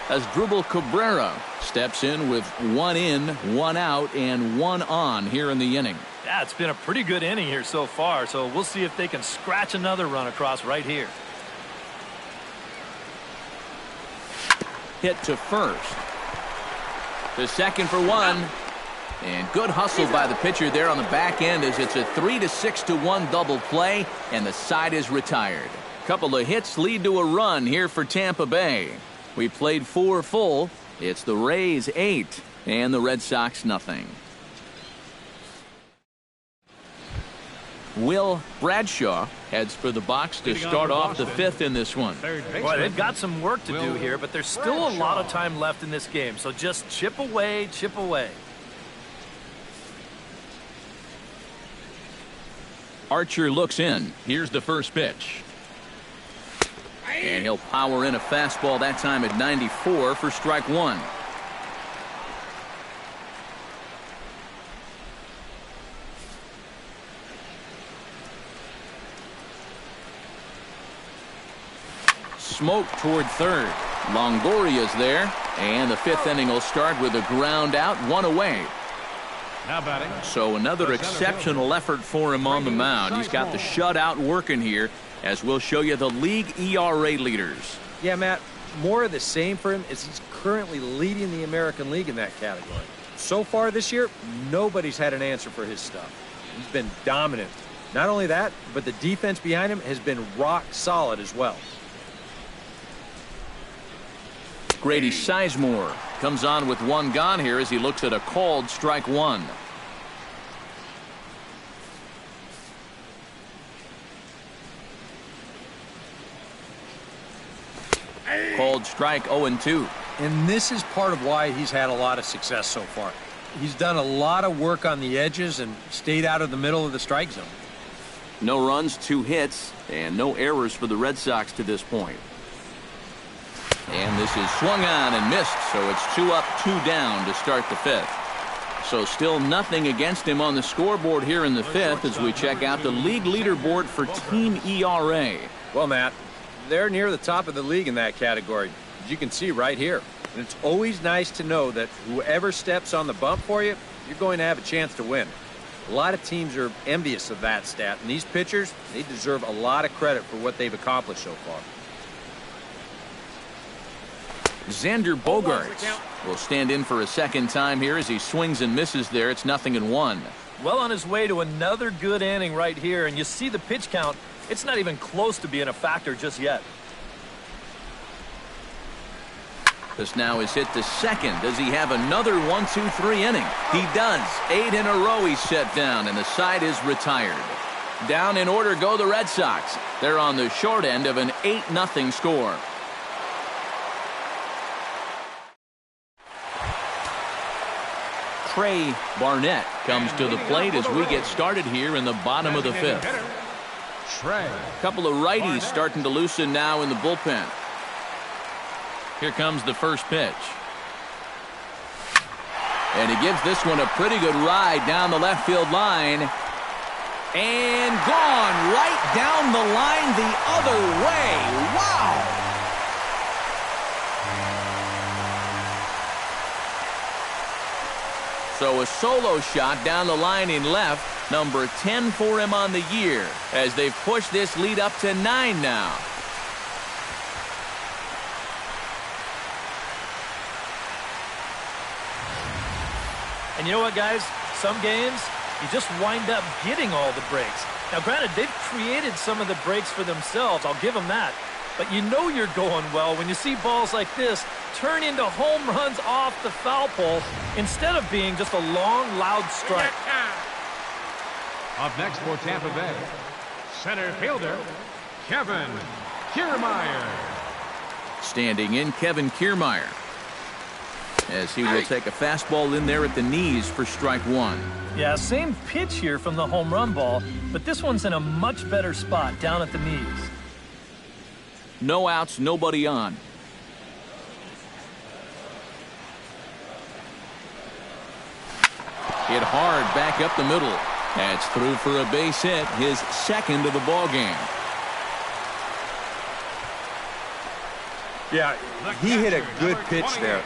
As Drupal Cabrera steps in with 1 in, 1 out, and 1 on here in the inning. Yeah, it's been a pretty good inning here so far, so we'll see if they can scratch another run across right here. Hit to first. To second for 1. And good hustle by the pitcher there on the back end as it's a 3-6-1 double play, and the side is retired. Couple of hits lead to a run here for Tampa Bay. We played 4 full. It's the Rays 8 and the Red Sox nothing. Will Bradshaw heads for the box to start off the 5th in this one. Boy, they've got some work to do here, but there's still a lot of time left in this game, so just chip away, chip away. Archer looks in. Here's the first pitch. And he'll power in a fastball that time at 94 for strike 1. Smoke toward third. Longoria's there, and the 5th inning will start with a ground out, 1 away. Now batting. So another exceptional effort for him on the mound. He's got the shutout working here, as we'll show you the league ERA leaders. Yeah, Matt, more of the same for him as he's currently leading the American League in that category. So far this year, nobody's had an answer for his stuff. He's been dominant. Not only that, but the defense behind him has been rock solid as well. Grady Sizemore comes on with 1 gone here as he looks at a called strike 1. Called strike 0-2. And this is part of why he's had a lot of success so far. He's done a lot of work on the edges and stayed out of the middle of the strike zone. No runs, 2 hits, and no errors for the Red Sox to this point. And this is swung on and missed, so it's 2 up, 2 down to start the 5th. So still nothing against him on the scoreboard here in the 5th as we check out the league leaderboard for team ERA. Well, Matt, they're near the top of the league in that category, as you can see right here. And it's always nice to know that whoever steps on the bump for you, you're going to have a chance to win. A lot of teams are envious of that stat, and these pitchers, they deserve a lot of credit for what they've accomplished so far. Xander Bogaerts will stand in for a second time here as he swings and misses there. It's 0-1. Well on his way to another good inning right here, and you see the pitch count. It's not even close to being a factor just yet. This now is hit to second. Does he have another 1-2-3 inning? He does. 8 in a row he's set down, and the side is retired. Down in order go the Red Sox. They're on the short end of an 8-0 score. Trey Barnett comes to the plate as we get started here in the bottom of the fifth. Trey. A couple of righties starting to loosen now in the bullpen. Here comes the first pitch. And he gives this one a pretty good ride down the left field line. And gone right down the line the other way. Wow! So a solo shot down the line in left, number 10 for him on the year, as they've pushed this lead up to 9 now. And you know what, guys? Some games, you just wind up getting all the breaks. Now, granted, they've created some of the breaks for themselves. I'll give them that. But you know you're going well when you see balls like this turn into home runs off the foul pole instead of being just a long, loud strike. Up next for Tampa Bay, center fielder, Kevin Kiermaier. Standing in, Kevin Kiermaier, as he will take a fastball in there at the knees for strike one. Yeah, same pitch here from the home run ball, but this one's in a much better spot down at the knees. No outs, nobody on. Hit hard back up the middle. That's through for a base hit, his second of the ball game. Yeah, he hit a good pitch there.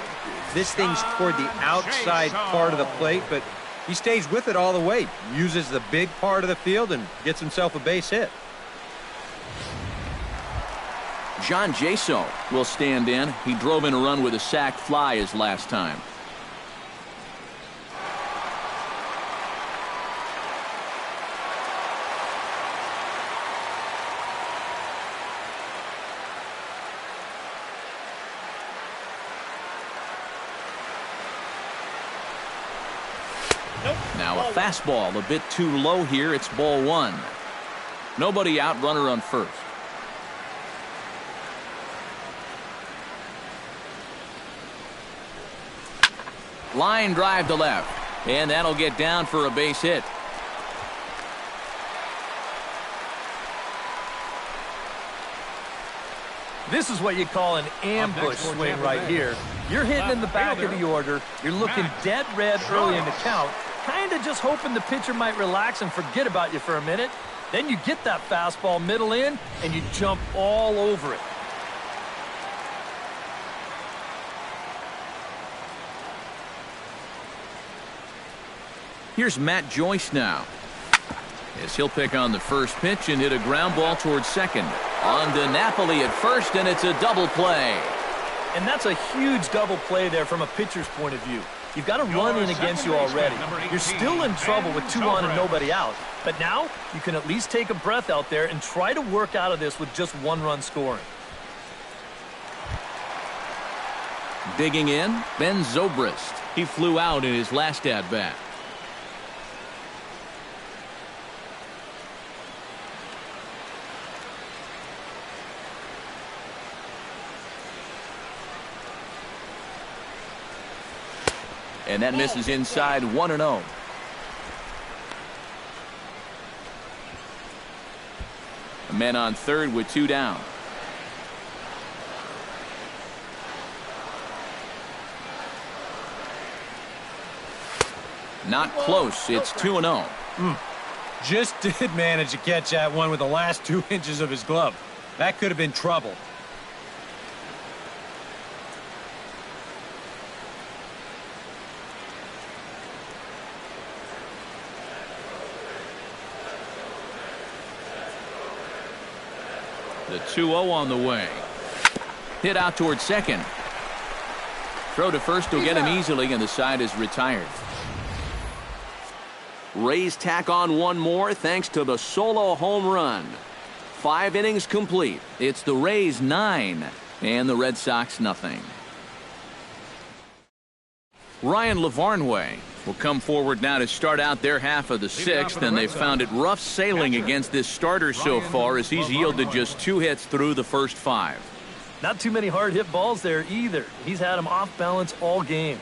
This thing's toward the outside part of the plate, but he stays with it all the way. Uses the big part of the field and gets himself a base hit. John Jaso will stand in. He drove in a run with a sac fly his last time. Now a fastball a bit too low here. It's ball one. Nobody out, runner on first. Line drive to left, and that'll get down for a base hit. This is what you call an ambush swing right here. You're hitting in the back of the order. You're looking dead red early in the count, kind of just hoping the pitcher might relax and forget about you for a minute. Then you get that fastball middle in, and you jump all over it. Here's Matt Joyce now, as he'll pick on the first pitch and hit a ground ball towards second. On to Napoli at first, and it's a double play. And that's a huge double play there from a pitcher's point of view. You've got a run in against you already. You're still in trouble with 2 on and nobody out. But now you can at least take a breath out there and try to work out of this with just 1 run scoring. Digging in, Ben Zobrist. He flew out in his last at-bat. And that misses inside 1-0. A man on third with 2 down. Not close. It's 2-0. Just did manage to catch that one with the last 2 inches of his glove. That could have been trouble. The 2-0 on the way. Hit out towards second. Throw to first will get him easily, and the side is retired. Rays tack on 1 more thanks to the solo home run. 5 innings complete. It's the Rays 9 and the Red Sox nothing. Ryan Lavarnway will come forward now to start out their half of the 6th, and they've found it rough sailing against this starter so far as he's yielded just 2 hits through the first 5. Not too many hard hit balls there either. He's had them off balance all game.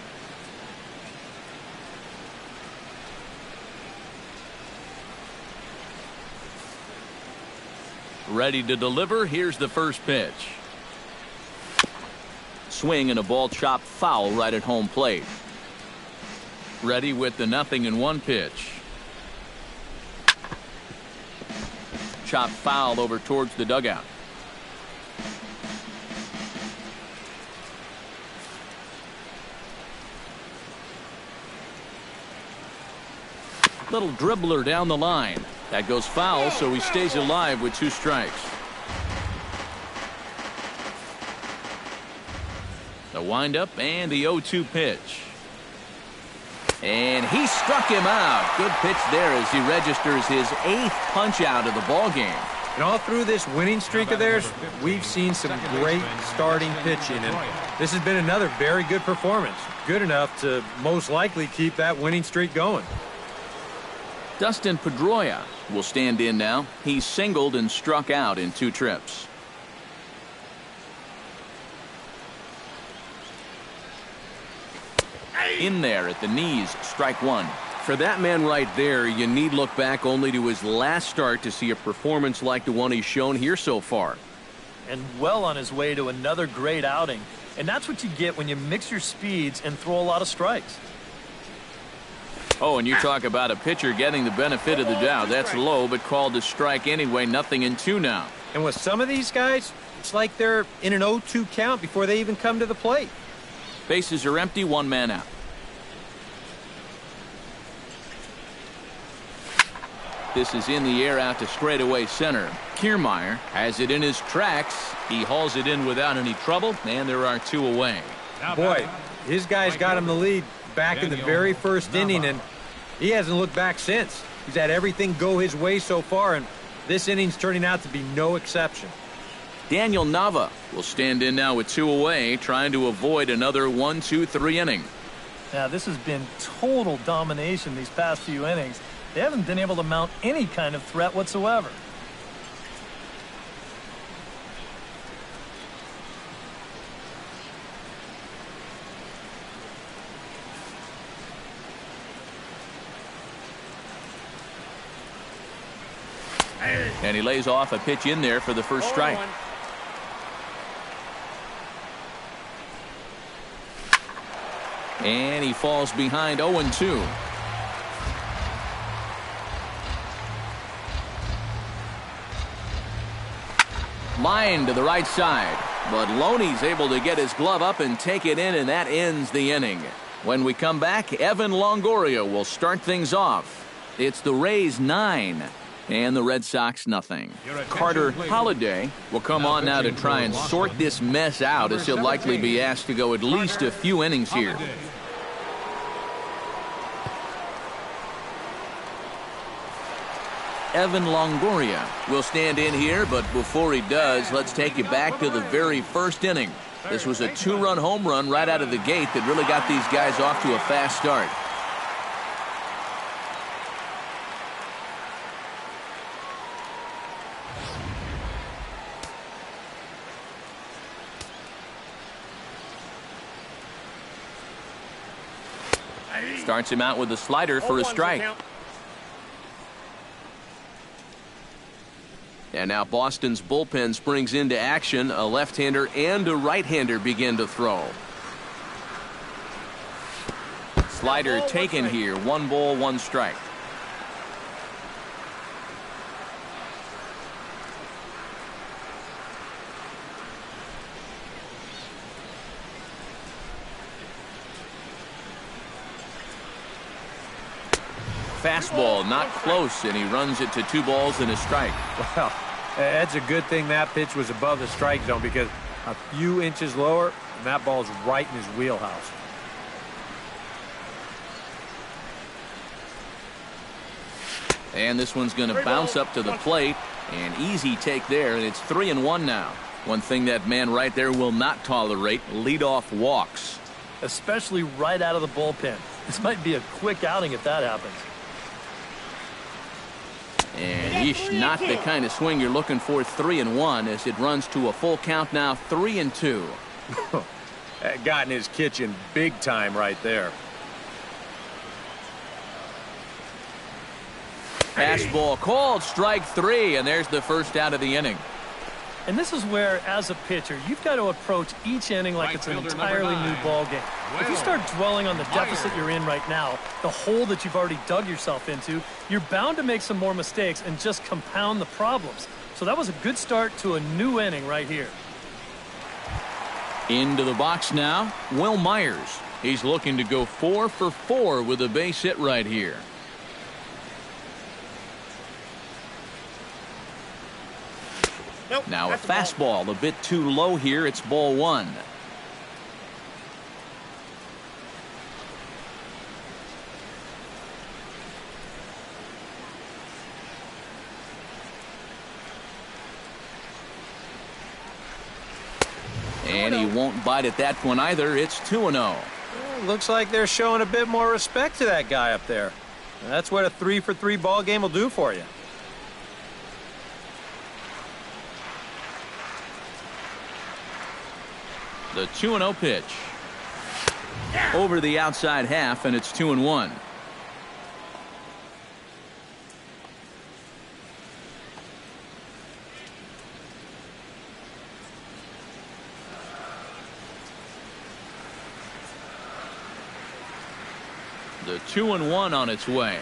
Ready to deliver. Here's the first pitch. Swing and a ball chopped foul right at home plate. Ready with the 0-1 pitch. Chopped foul over towards the dugout. Little dribbler down the line. That goes foul, so he stays alive with 2 strikes. The windup and the 0-2 pitch. And he struck him out. Good pitch there as he registers his 8th punch out of the ball game. And all through this winning streak of theirs, we've seen some great starting pitching, and this has been another very good performance. Good enough to most likely keep that winning streak going. Dustin Pedroia will stand in now. He's singled and struck out in 2 trips. In there at the knees, strike 1. For that man right there, you need look back only to his last start to see a performance like the one he's shown here so far. And well on his way to another great outing. And that's what you get when you mix your speeds and throw a lot of strikes. Oh, and you talk about a pitcher getting the benefit of the doubt. That's low, but called a strike anyway. 0-2 now. And with some of these guys, it's like they're in an 0-2 count before they even come to the plate. Bases are empty, 1 man out. This is in the air out to straightaway center. Kiermaier has it in his tracks. He hauls it in without any trouble, and there are 2 away. Boy, his guys got him the lead back in the very first inning, and he hasn't looked back since. He's had everything go his way so far, and this inning's turning out to be no exception. Daniel Nava will stand in now with 2 away, trying to avoid another 1-2-3 inning. Now, this has been total domination these past few innings. They haven't been able to mount any kind of threat whatsoever. And he lays off a pitch in there for the first strike. And he falls behind 0-2. Line to the right side, but Loney's able to get his glove up and take it in, and that ends the inning. When we come back, Evan Longoria will start things off. It's the Rays 9 and the Red Sox nothing. Carter Holliday will come on now to try and sort this mess out, as he'll likely be asked to go at least a few innings here. Evan Longoria will stand in here, but before he does, let's take you back to the very first inning. This was a 2-run home run right out of the gate that really got these guys off to a fast start. Starts him out with a slider for a strike. And now Boston's bullpen springs into action. A left-hander and a right-hander begin to throw. Slider taken here. 1 ball, 1 strike. Fastball not close, and he runs it to 2 balls and a strike. Well, that's a good thing that pitch was above the strike zone, because a few inches lower and that ball's right in his wheelhouse. And this one's going to bounce up to the plate. An easy take there, and it's 3-1 now. One thing that man right there will not tolerate: leadoff walks. Especially right out of the bullpen. This might be a quick outing if that happens. And not the kind of swing you're looking for. 3-1 as it runs to a full count now. 3-2. That got in his kitchen big time right there. Fastball called, strike 3, and there's the first out of the inning. And this is where, as a pitcher, you've got to approach each inning like it's an entirely new ball game. If you start dwelling on the deficit you're in right now, the hole that you've already dug yourself into, you're bound to make some more mistakes and just compound the problems. So that was a good start to a new inning right here. Into the box now, Will Myers. He's looking to go 4 for 4 with a base hit right here. Now a fastball a bit too low here. It's ball 1. And he won't bite at that one either. It's 2-0. Looks like they're showing a bit more respect to that guy up there. That's what a 3 for 3 ball game will do for you. The 2-0 pitch. Over the outside half, and it's 2-1. The 2-1 on its way.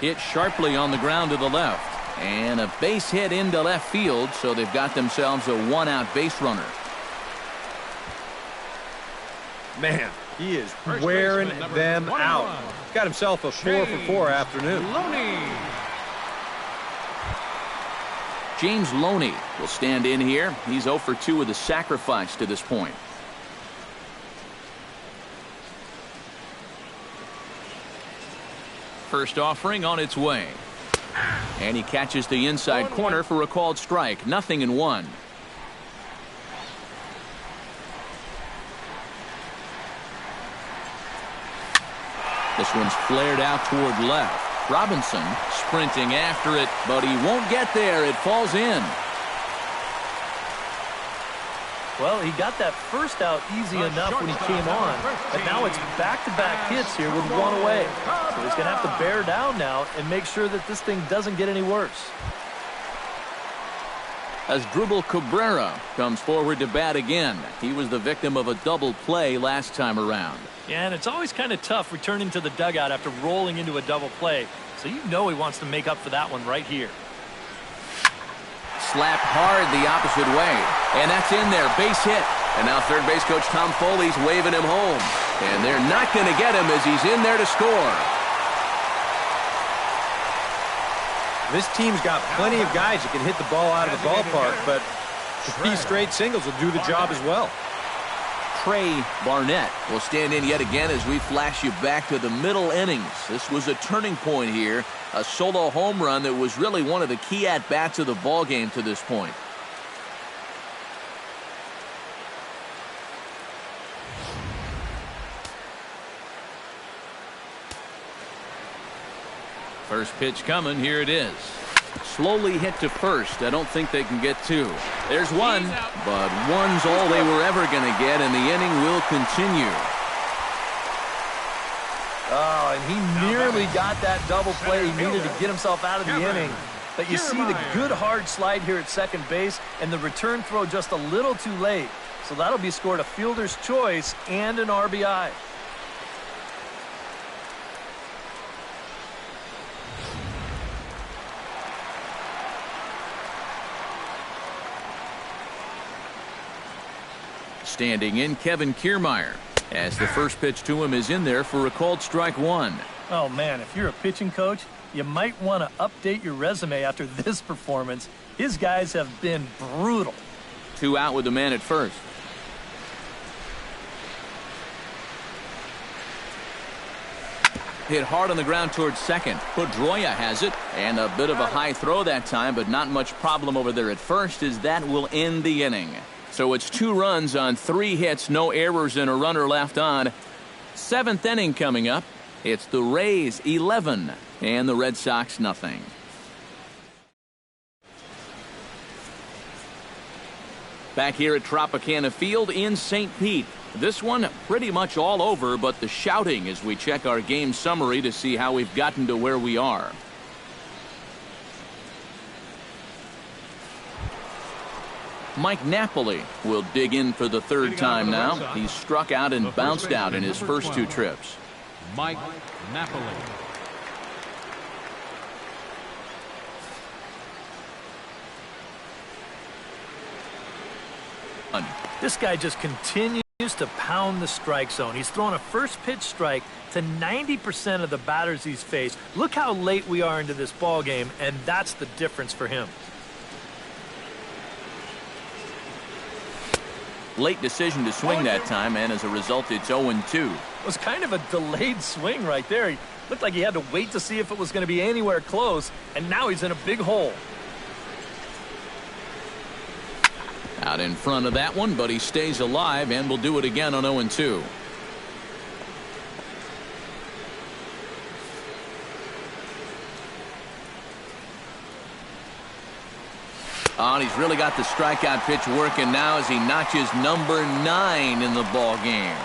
Hit sharply on the ground to the left. And a base hit into left field, so they've got themselves a 1-out base runner. Man, he is wearing them out. Got himself a 4 for 4 afternoon. James Loney will stand in here. He's 0 for 2 with a sacrifice to this point. First offering on its way. And he catches the inside corner for a called strike. 0-1. This one's flared out toward left. Robinson sprinting after it, but he won't get there. It falls in. Well, he got that first out easy enough when he came on, but now it's back-to-back hits here with 1 away. So he's going to have to bear down now and make sure that this thing doesn't get any worse. Asdrubal Cabrera comes forward to bat again. He was the victim of a double play last time around. Yeah, and it's always kind of tough returning to the dugout after rolling into a double play. So you know he wants to make up for that one right here. Slapped hard the opposite way. And that's in there. Base hit. And now third base coach Tom Foley's waving him home. And they're not going to get him as he's in there to score. This team's got plenty of guys that can hit the ball out of the ballpark, but 3 straight singles will do the job as well. Trey Barnett will stand in yet again as we flash you back to the middle innings. This was a turning point here. A solo home run that was really one of the key at-bats of the ball game to this point. First pitch coming. Here it is. Slowly hit to first. I don't think they can get 2. There's 1, but 1's all they were ever going to get, and the inning will continue. Oh, and he nearly got that double play he needed to get himself out of the inning. But you see the good hard slide here at second base, and the return throw just a little too late. So that'll be scored a fielder's choice and an RBI. Standing in, Kevin Kiermaier, as the first pitch to him is in there for a called strike 1. Oh, man, if you're a pitching coach, you might want to update your resume after this performance. His guys have been brutal. 2 out with the man at first. Hit hard on the ground towards second. Pedroia has it, and a bit of a high throw that time, but not much problem over there at first, as that will end the inning. So it's 2 runs on 3 hits, no errors, and a runner left on. 7th inning coming up. It's the Rays 11 and the Red Sox nothing. Back here at Tropicana Field in St. Pete. This one pretty much all over, but the shouting as we check our game summary to see how we've gotten to where we are. Mike Napoli will dig in for the third time now. He's struck out and bounced out in his first 2 trips. Mike Napoli. This guy just continues to pound the strike zone. He's thrown a first pitch strike to 90% of the batters he's faced. Look how late we are into this ball game, and that's the difference for him. Late decision to swing that time, and as a result, it's 0-2. It was kind of a delayed swing right there. He looked like he had to wait to see if it was going to be anywhere close, and now he's in a big hole. Out in front of that one, but he stays alive and will do it again on 0-2. Oh, and he's really got the strikeout pitch working now as he notches number 9 in the ball game.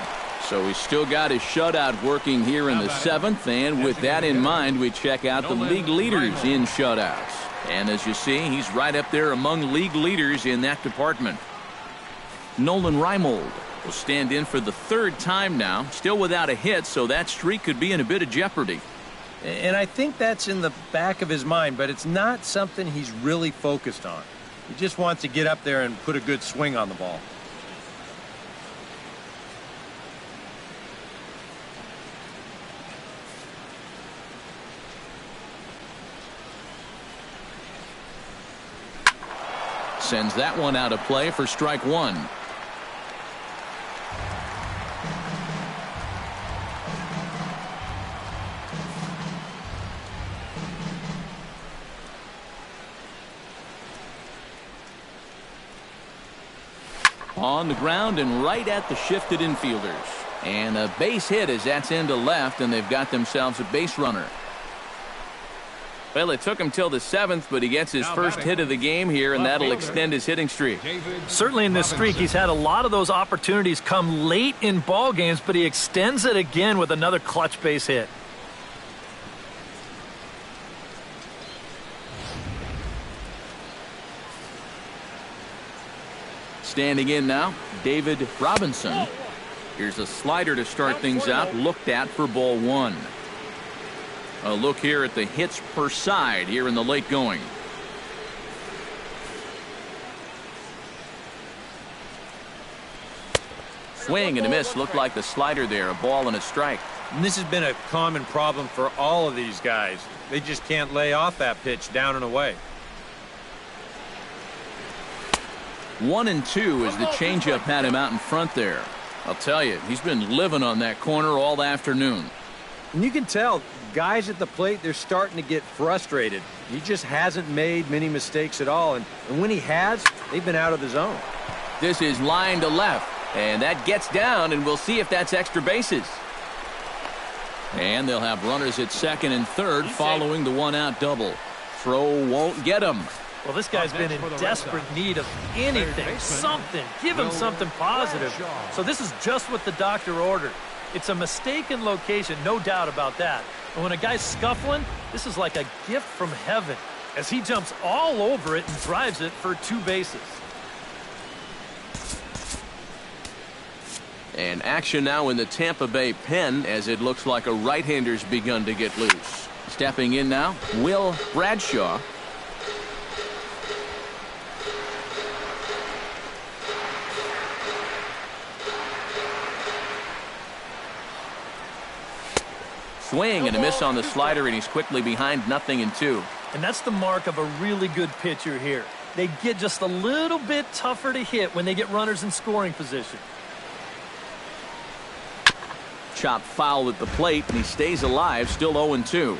So he's still got his shutout working here in the 7th, and with that in mind, we check out the league leaders in shutouts. And as you see, he's right up there among league leaders in that department. Nolan Reimold will stand in for the 3rd time now, still without a hit, so that streak could be in a bit of jeopardy. And I think that's in the back of his mind, but it's not something he's really focused on. He just wants to get up there and put a good swing on the ball. Sends that one out of play for strike 1. On the ground and right at the shifted infielders. And a base hit as that's into left, and they've got themselves a base runner. Well, it took him till the 7th, but he gets his first hit of the game here, and that'll extend his hitting streak. Certainly in this streak, he's had a lot of those opportunities come late in ball games, but he extends it again with another clutch base hit. Standing in now, David Robinson. Here's a slider to start things out, looked at for ball 1. A look here at the hits per side here in the late going. Swing and a miss. Looked like the slider there, a ball and a strike. And this has been a common problem for all of these guys. They just can't lay off that pitch down and away. 1-2 as the changeup had him out in front there. I'll tell you, he's been living on that corner all afternoon. And you can tell guys at the plate, they're starting to get frustrated. He just hasn't made many mistakes at all, and when he has, they've been out of the zone. This is line to left, and that gets down, and we'll see if that's extra bases. And they'll have runners at second and third following the 1-out double. Throw won't get him. Well, this guy's been in desperate need of anything, something. Give him something positive. So this is just what the doctor ordered. It's a mistaken location, no doubt about that. And when a guy's scuffling, this is like a gift from heaven as he jumps all over it and drives it for 2 bases. And action now in the Tampa Bay pen as it looks like a right-hander's begun to get loose. Stepping in now, Will Bradshaw. Swing and a miss on the slider, and he's quickly behind 0-2. And that's the mark of a really good pitcher here. They get just a little bit tougher to hit when they get runners in scoring position. Chopped foul at the plate, and he stays alive, still 0-2.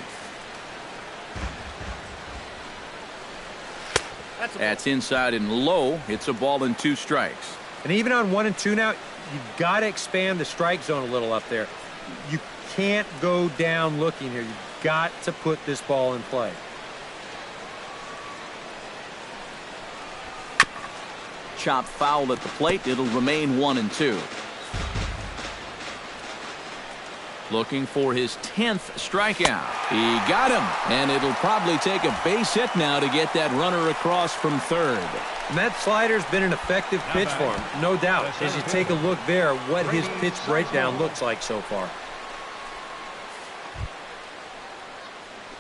That's inside and low. It's a ball and 2 strikes. And even on 1-2 now, you've got to expand the strike zone a little up there. You can't go down looking here. You've got to put this ball in play. Chopped foul at the plate. It'll remain 1-2. Looking for his 10th strikeout. He got him, and it'll probably take a base hit now to get that runner across from third. And that slider's been an effective pitch for him, no doubt. As you take a look there, what his pitch breakdown looks like so far.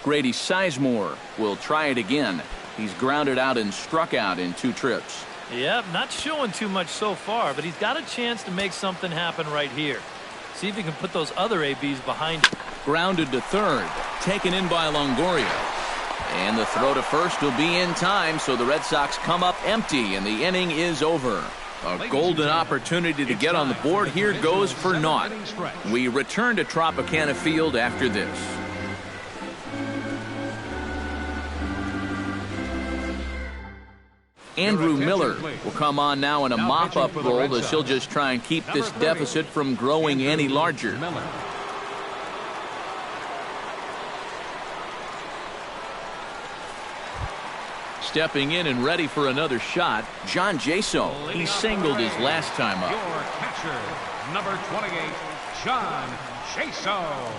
Grady Sizemore will try it again. He's grounded out and struck out in 2 trips. Yep, not showing too much so far, but he's got a chance to make something happen right here. See if he can put those other ABs behind him. Grounded to third, taken in by Longoria. And the throw to first will be in time, so the Red Sox come up empty, and the inning is over. A golden opportunity to get on the board here goes for naught. We return to Tropicana Field after this. Andrew Miller will come on now in a mop-up role as he'll just try and keep this deficit from growing any larger. Stepping in and ready for another shot, John Jaso. He singled his last time up. Your catcher, number 28, John Jaso.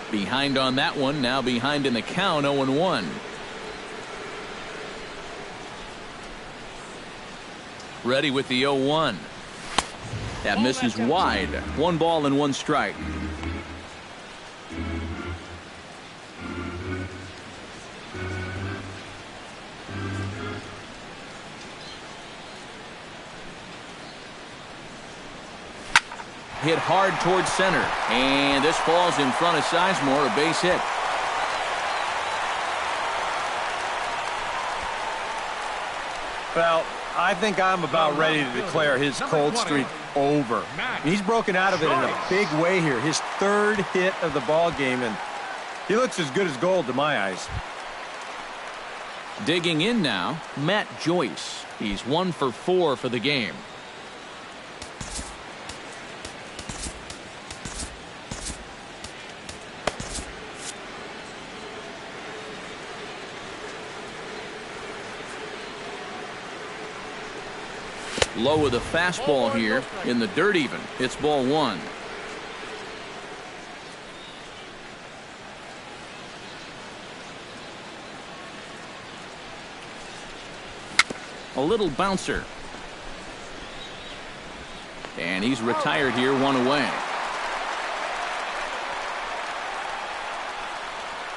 Behind on that one, now behind in the count, 0-1. Ready with the 0-1. That misses wide. 1 ball and 1 strike. Hit hard towards center, and this falls in front of Sizemore, a base hit. Well, I think I'm about ready to declare his cold streak over. He's broken out of it in a big way here. His 3rd hit of the ball game, and he looks as good as gold to my eyes. Digging in now, Matt Joyce. He's 1 for 4 for the game. Low with a fastball here in the dirt even. It's ball 1. A little bouncer. And he's retired here, 1 away.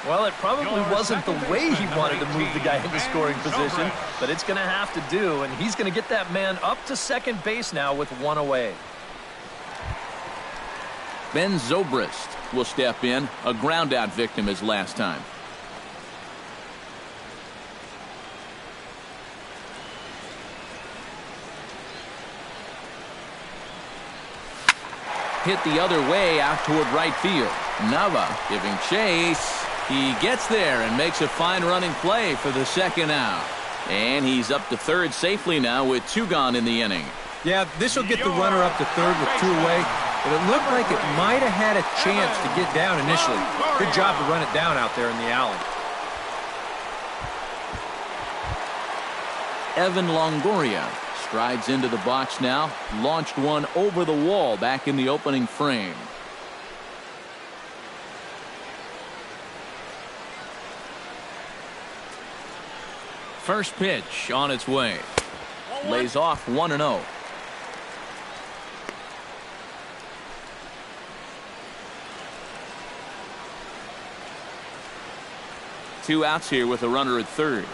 Well, it probably wasn't the way he wanted to move the guy into scoring position, but it's going to have to do, and he's going to get that man up to second base now with 1 away. Ben Zobrist will step in, a ground-out victim his last time. Hit the other way out toward right field. Nava giving chase. He gets there and makes a fine running play for the 2nd out. And he's up to third safely now with 2 gone in the inning. Yeah, this will get the runner up to third with 2 away, but it looked like it might have had a chance to get down initially. Good job to run it down out there in the alley. Evan Longoria strides into the box now. Launched one over the wall back in the opening frame. First pitch on its way. Lays off 1-0. Two outs here with a runner at third.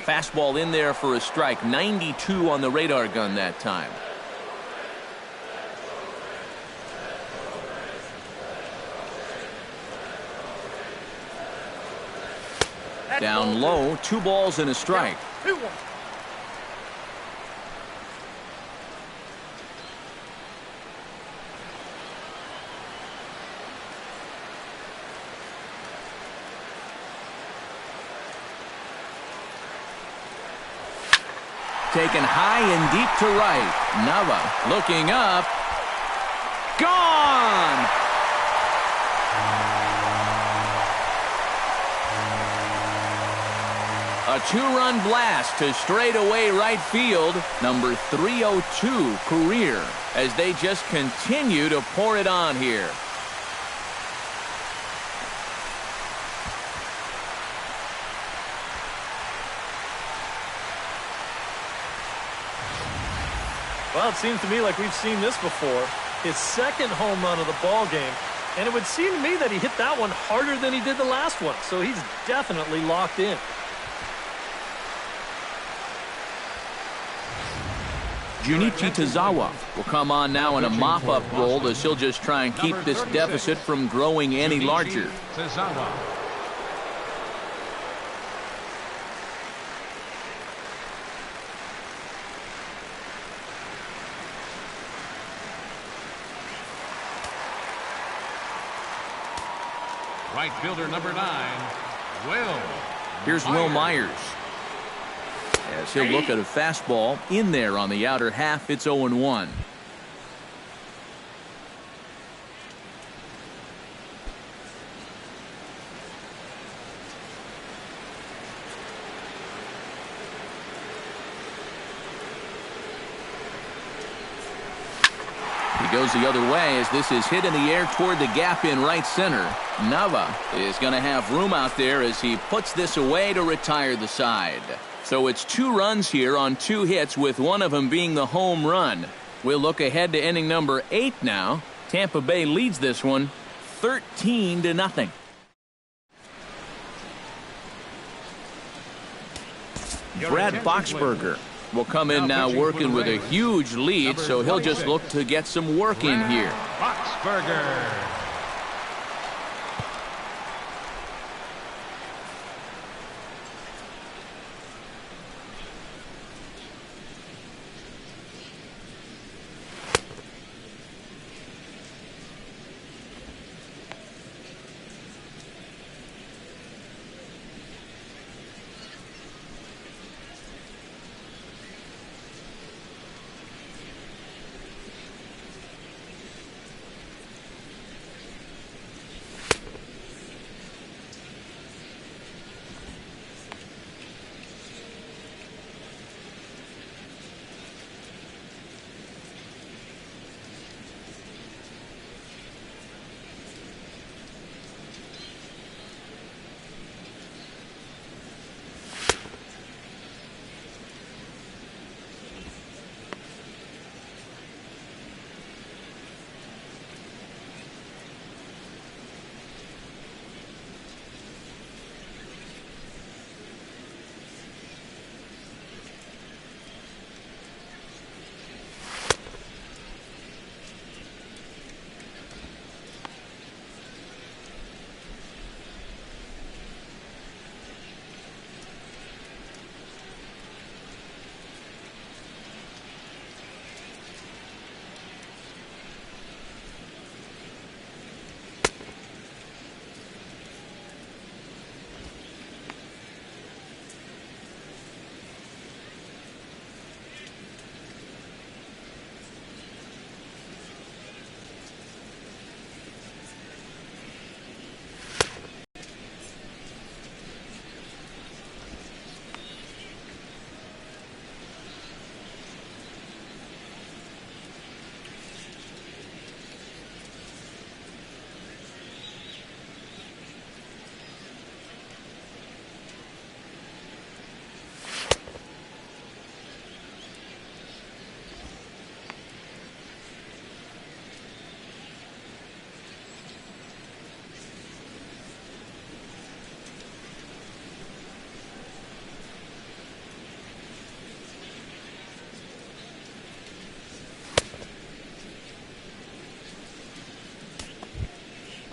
Fastball in there for a strike. 92 on the radar gun that time. Down low, 2 balls and a strike. taken high and deep to right. Nava looking up. Gone! A two-run blast to straightaway right field, number 302 career, as they just continue to pour it on here. Well, it seems to me like we've seen this before. His second home run of the ball game, and it would seem to me that he hit that one harder than he did the last one, so he's definitely locked in. Junichi Tazawa will come on now in a mop-up role as he'll just try and keep this deficit from growing any larger. Right fielder number 9, Will. Here's Will Myers. As he'll look at a fastball in there on the outer half. It's 0-1. He goes the other way as this is hit in the air toward the gap in right center. Nava is going to have room out there as he puts this away to retire the side. So it's 2 runs here on 2 hits, with one of them being the home run. We'll look ahead to inning number 8 now. Tampa Bay leads this one 13-0. Brad Boxberger will come in now working with a huge lead, so he'll just look to get some work in here. Boxberger.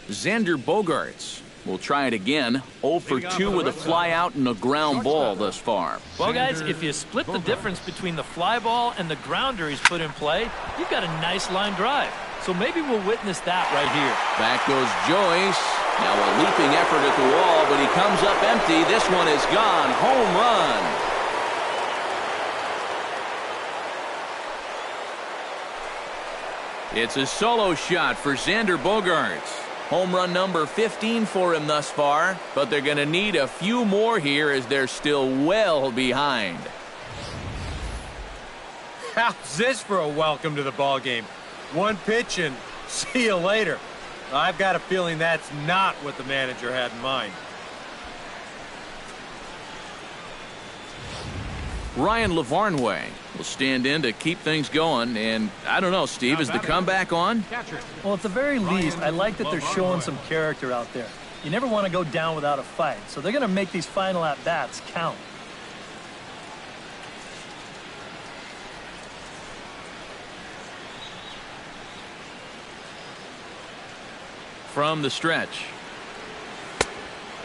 Xander Bogaerts will try it again. 0 for 2 with a fly out and a ground ball thus far. Well, guys, if you split the difference between the fly ball and the grounder he's put in play, you've got a nice line drive. So maybe we'll witness that right here. Back goes Joyce. Now a leaping effort at the wall, but he comes up empty. This one is gone. Home run. It's a solo shot for Xander Bogaerts. Home run number 15 for him thus far, but they're going to need a few more here as they're still well behind. How's this for a welcome to the ball game? One pitch and see you later. I've got a feeling that's not what the manager had in mind. Ryan Lavarnway will stand in to keep things going, and I don't know, Steve, is the comeback on? Well, at the very least, I like that they're showing some character out there. You never want to go down without a fight, so they're going to make these final at-bats count. From the stretch.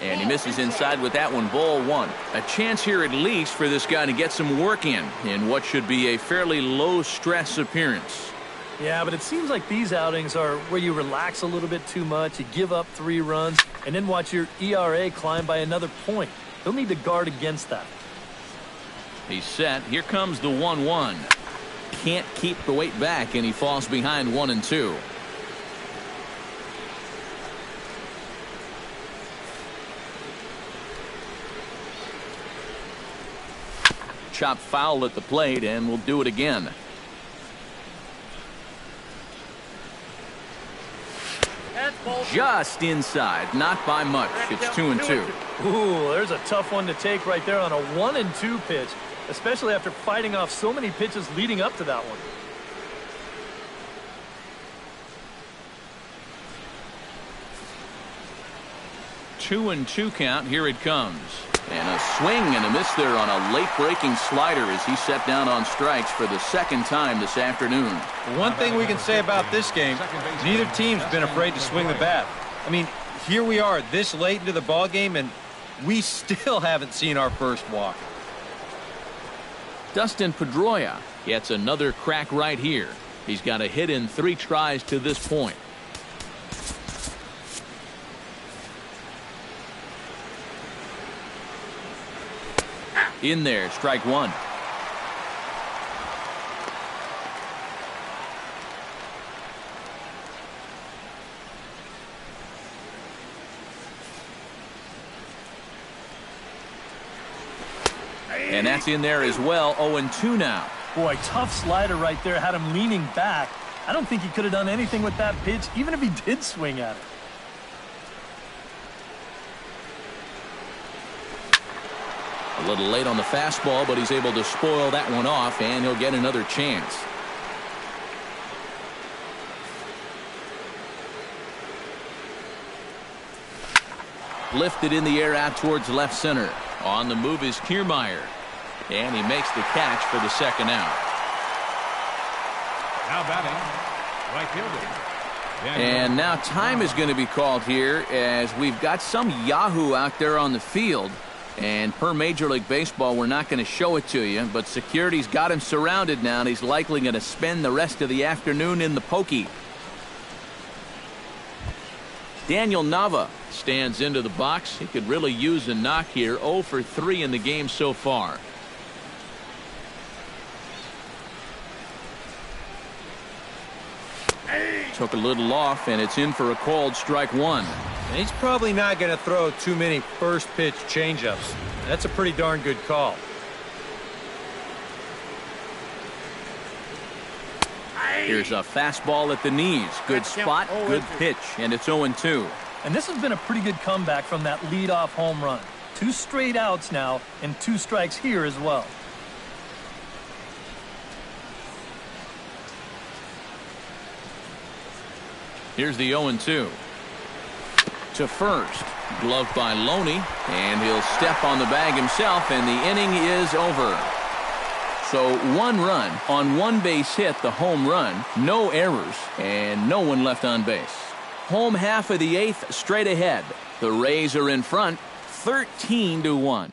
And he misses inside with that one, ball one. A chance here at least for this guy to get some work in what should be a fairly low-stress appearance. Yeah, but it seems like these outings are where you relax a little bit too much, you give up 3 runs, and then watch your ERA climb by another point. They'll need to guard against that. He's set. Here comes the 1-1. Can't keep the weight back, and he falls behind 1-2. Chop foul at the plate, and we'll do it again. Just inside, not by much. It's 2-2. Ooh, there's a tough one to take right there on a 1-2 pitch, especially after fighting off so many pitches leading up to that one. Two and 2 count. Here it comes. And a swing and a miss there on a late-breaking slider as he set down on strikes for the second time this afternoon. One thing we can say about this game, neither team's been afraid to swing the bat. I mean, here we are this late into the ball game, and we still haven't seen our first walk. Dustin Pedroia gets another crack right here. He's got a hit in 3 tries to this point. In there, strike 1. And that's in there as well. 0-2 now. Boy, tough slider right there. Had him leaning back. I don't think he could have done anything with that pitch, even if he did swing at it. A little late on the fastball, but he's able to spoil that one off, and he'll get another chance. Lifted in the air out towards left center. On the move is Kiermaier, and he makes the catch for the second out. Now batting, right fielder. And now time is going to be called here as we've got some Yahoo out there on the field. And per Major League Baseball, we're not going to show it to you, but security's got him surrounded now, and he's likely going to spend the rest of the afternoon in the pokey. Daniel Nava stands into the box. He could really use a knock here. 0 for 3 in the game so far. Took a little off, and it's in for a called strike 1. And he's probably not going to throw too many first pitch changeups. That's a pretty darn good call. Here's a fastball at the knees. Good spot, good pitch, and it's 0-2. And this has been a pretty good comeback from that leadoff home run. 2 straight outs now, and 2 strikes here as well. Here's the 0-2. To first. Gloved by Loney, and he'll step on the bag himself, and the inning is over. So 1 run on 1 base hit, the home run, no errors, and no one left on base. Home half of the 8th straight ahead. The Rays are in front 13-1.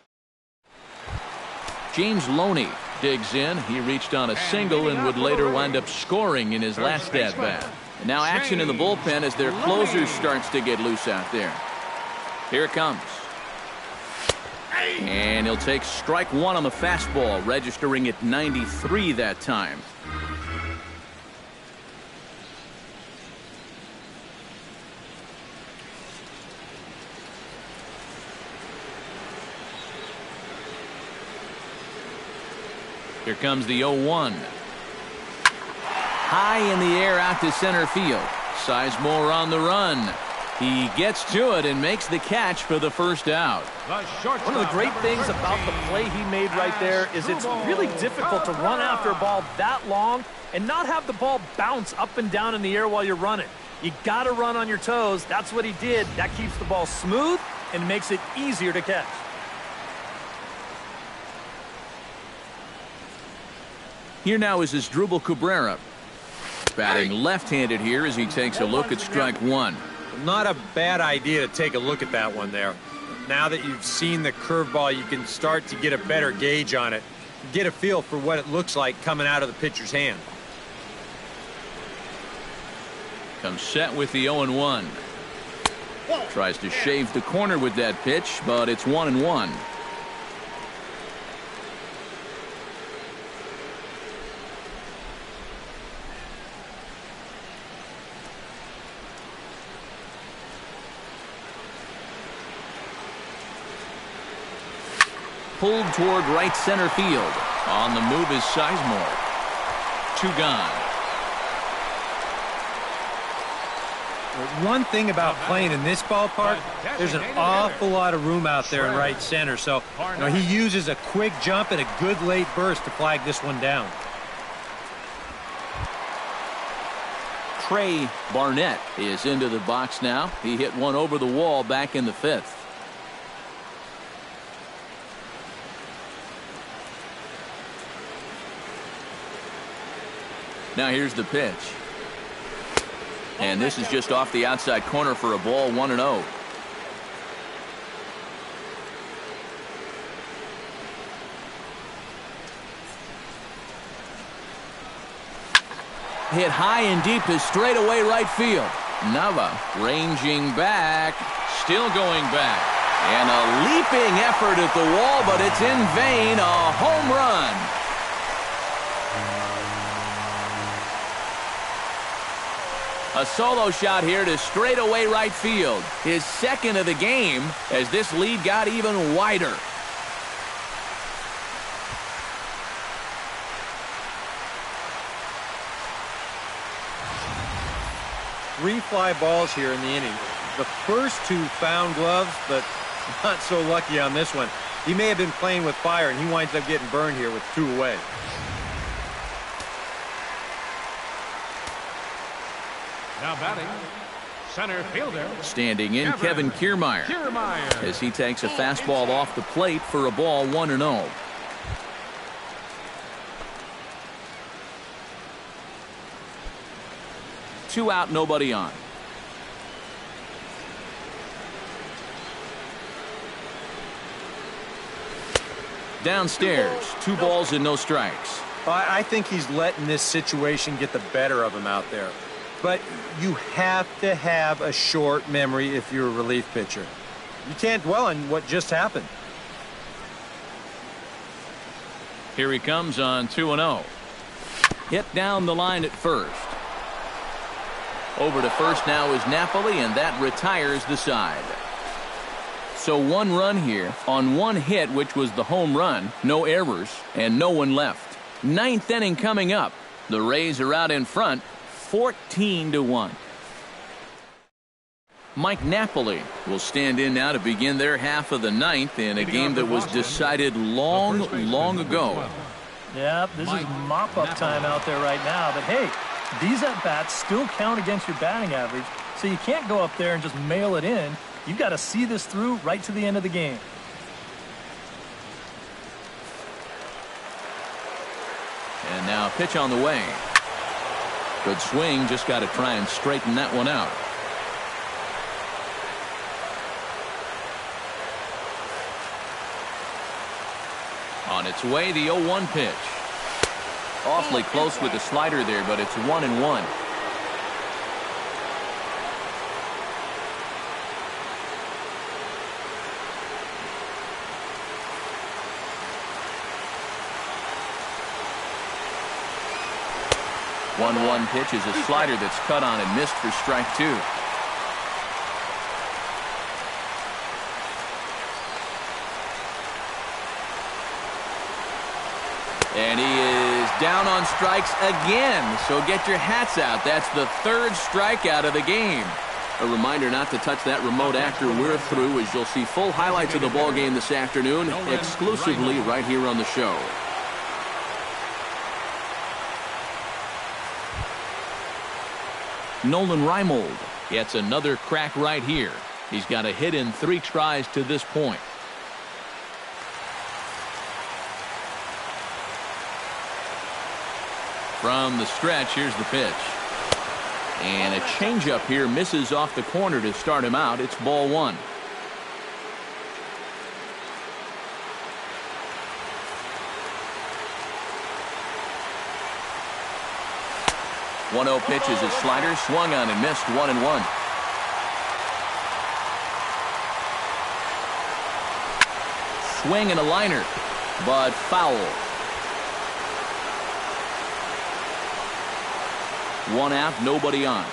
James Loney digs in. He reached on a single and would later wind up scoring in his last at-bat. And now action in the bullpen as their closer starts to get loose out there. Here it comes. And he'll take strike 1 on the fastball, registering at 93 that time. Here comes the 0-1. High in the air out to center field. Sizemore on the run. He gets to it and makes the catch for the first out. One of the great things about the play he made right there is it's really difficult to run after a ball that long and not have the ball bounce up and down in the air while you're running. You got to run on your toes. That's what he did. That keeps the ball smooth and makes it easier to catch. Here now is Asdrubal Cabrera. Batting left-handed here as he takes a look at strike one. Not a bad idea to take a look at that one there. Now that you've seen the curveball, you can start to get a better gauge on it. Get a feel for what it looks like coming out of the pitcher's hand. Comes set with the 0-1. Tries to shave the corner with that pitch, but it's 1-1. Pulled toward right center field. On the move is Sizemore. 2 gone. One thing about playing in this ballpark, there's an awful lot of room out there in right center. So he uses a quick jump and a good late burst to flag this one down. Trey Barnett is into the box now. He hit one over the wall back in the 5th. Now here's the pitch. And this is just off the outside corner for a ball, 1-0. Hit high and deep to straightaway right field. Nava ranging back, still going back. And a leaping effort at the wall, but it's in vain. A home run. A solo shot here to straightaway right field. His second of the game as this lead got even wider. Three fly balls here in the inning. The first 2 found gloves, but not so lucky on this one. He may have been playing with fire, and he winds up getting burned here with 2 away. Now batting, center fielder. Standing in, Kevin Kiermaier. As he takes a fastball off the plate for a ball, 1-0. Two out, nobody on. Downstairs, 2 balls and no strikes. I think he's letting this situation get the better of him out there. But you have to have a short memory if you're a relief pitcher. You can't dwell on what just happened. Here he comes on 2-0. Hit down the line at first. Over to first now is Napoli, and that retires the side. So 1 run here on 1 hit, which was the home run. No errors and no one left. 9th inning coming up. The Rays are out in front, 14-1. Mike Napoli will stand in now to begin their half of the 9th in a game that was decided long ago. Yeah, this is mop-up time out there right now. But hey, these at-bats still count against your batting average, so you can't go up there and just mail it in. You've got to see this through right to the end of the game. And now a pitch on the way. Good swing, just got to try and straighten that one out. On its way, the 0-1 pitch. Awfully close with the slider there, but it's 1-1. One pitch is a slider that's cut on and missed for strike 2. And he down on strikes again, so get your hats out. That's the third strikeout of the game. A reminder not to touch that remote after we're through, as you'll see full highlights of the ball game this afternoon exclusively right here on the show. Nolan Reimold gets another crack right here. He's got a hit in 3 tries to this point. From the stretch, here's the pitch. And a changeup here misses off the corner to start him out. It's ball 1. 1-0 pitch is his slider, swung on and missed, 1-1. Swing and a liner, but foul. 1 out, nobody on.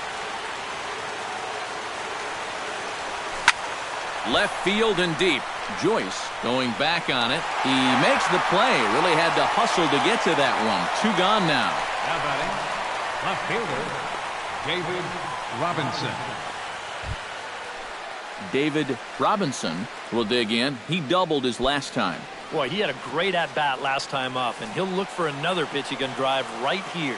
Left field and deep. Joyce going back on it. He makes the play. Really had to hustle to get to that one. 2 gone now. Now batting, left fielder, David Robinson. David Robinson will dig in. He doubled his last time. Boy, he had a great at-bat last time up, and he'll look for another pitch he can drive right here.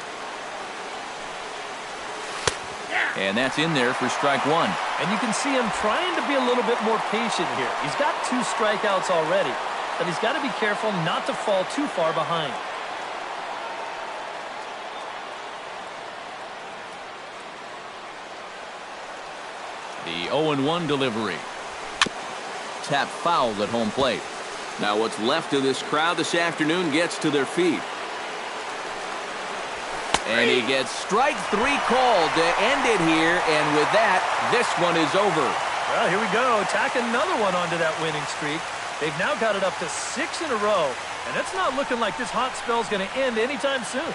And that's in there for strike 1. And you can see him trying to be a little bit more patient here. He's got 2 strikeouts already, but he's got to be careful not to fall too far behind. The 0-1 delivery. Tap fouled at home plate. Now what's left of this crowd this afternoon gets to their feet. And he gets strike 3 called to end it here, and with that, this one is over. Well, here we go. Tack another one onto that winning streak. They've now got it up to 6 in a row, and it's not looking like this hot spell is going to end anytime soon.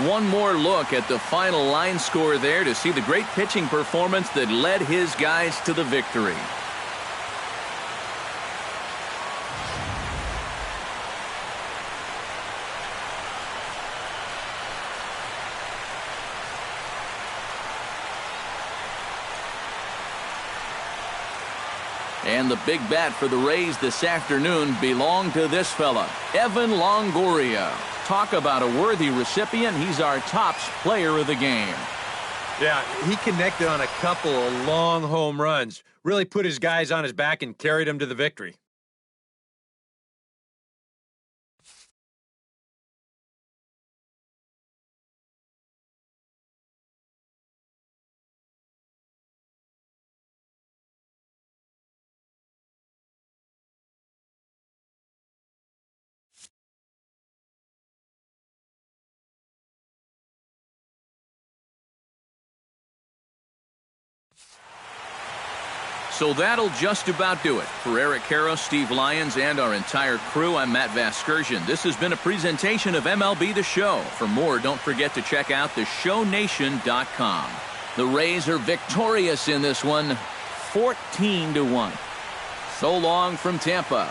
One more look at the final line score there to see the great pitching performance that led his guys to the victory. And the big bat for the Rays this afternoon belonged to this fella, Evan Longoria. Talk about a worthy recipient. He's our tops player of the game. Yeah, he connected on a couple of long home runs. Really put his guys on his back and carried them to the victory. So that'll just about do it. For Eric Karros, Steve Lyons, and our entire crew, I'm Matt Vasgersian. This has been a presentation of MLB The Show. For more, don't forget to check out theshownation.com. The Rays are victorious in this one, 14-1. So long from Tampa.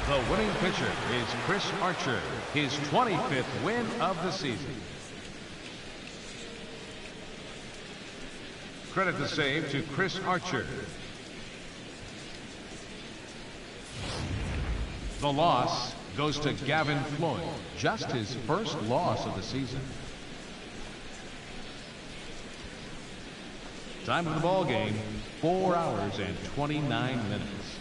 The winning pitcher is Chris Archer, his 25th win of the season. Credit the save to Chris Archer. The loss goes to Gavin Floyd, just his first loss of the season. Time of the ball game, 4 hours and 29 minutes.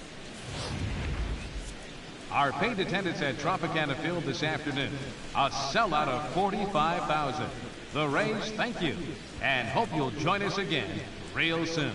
Our paid attendance at Tropicana Field this afternoon, a sellout of 45,000. The Rays thank you and hope you'll join us again real soon.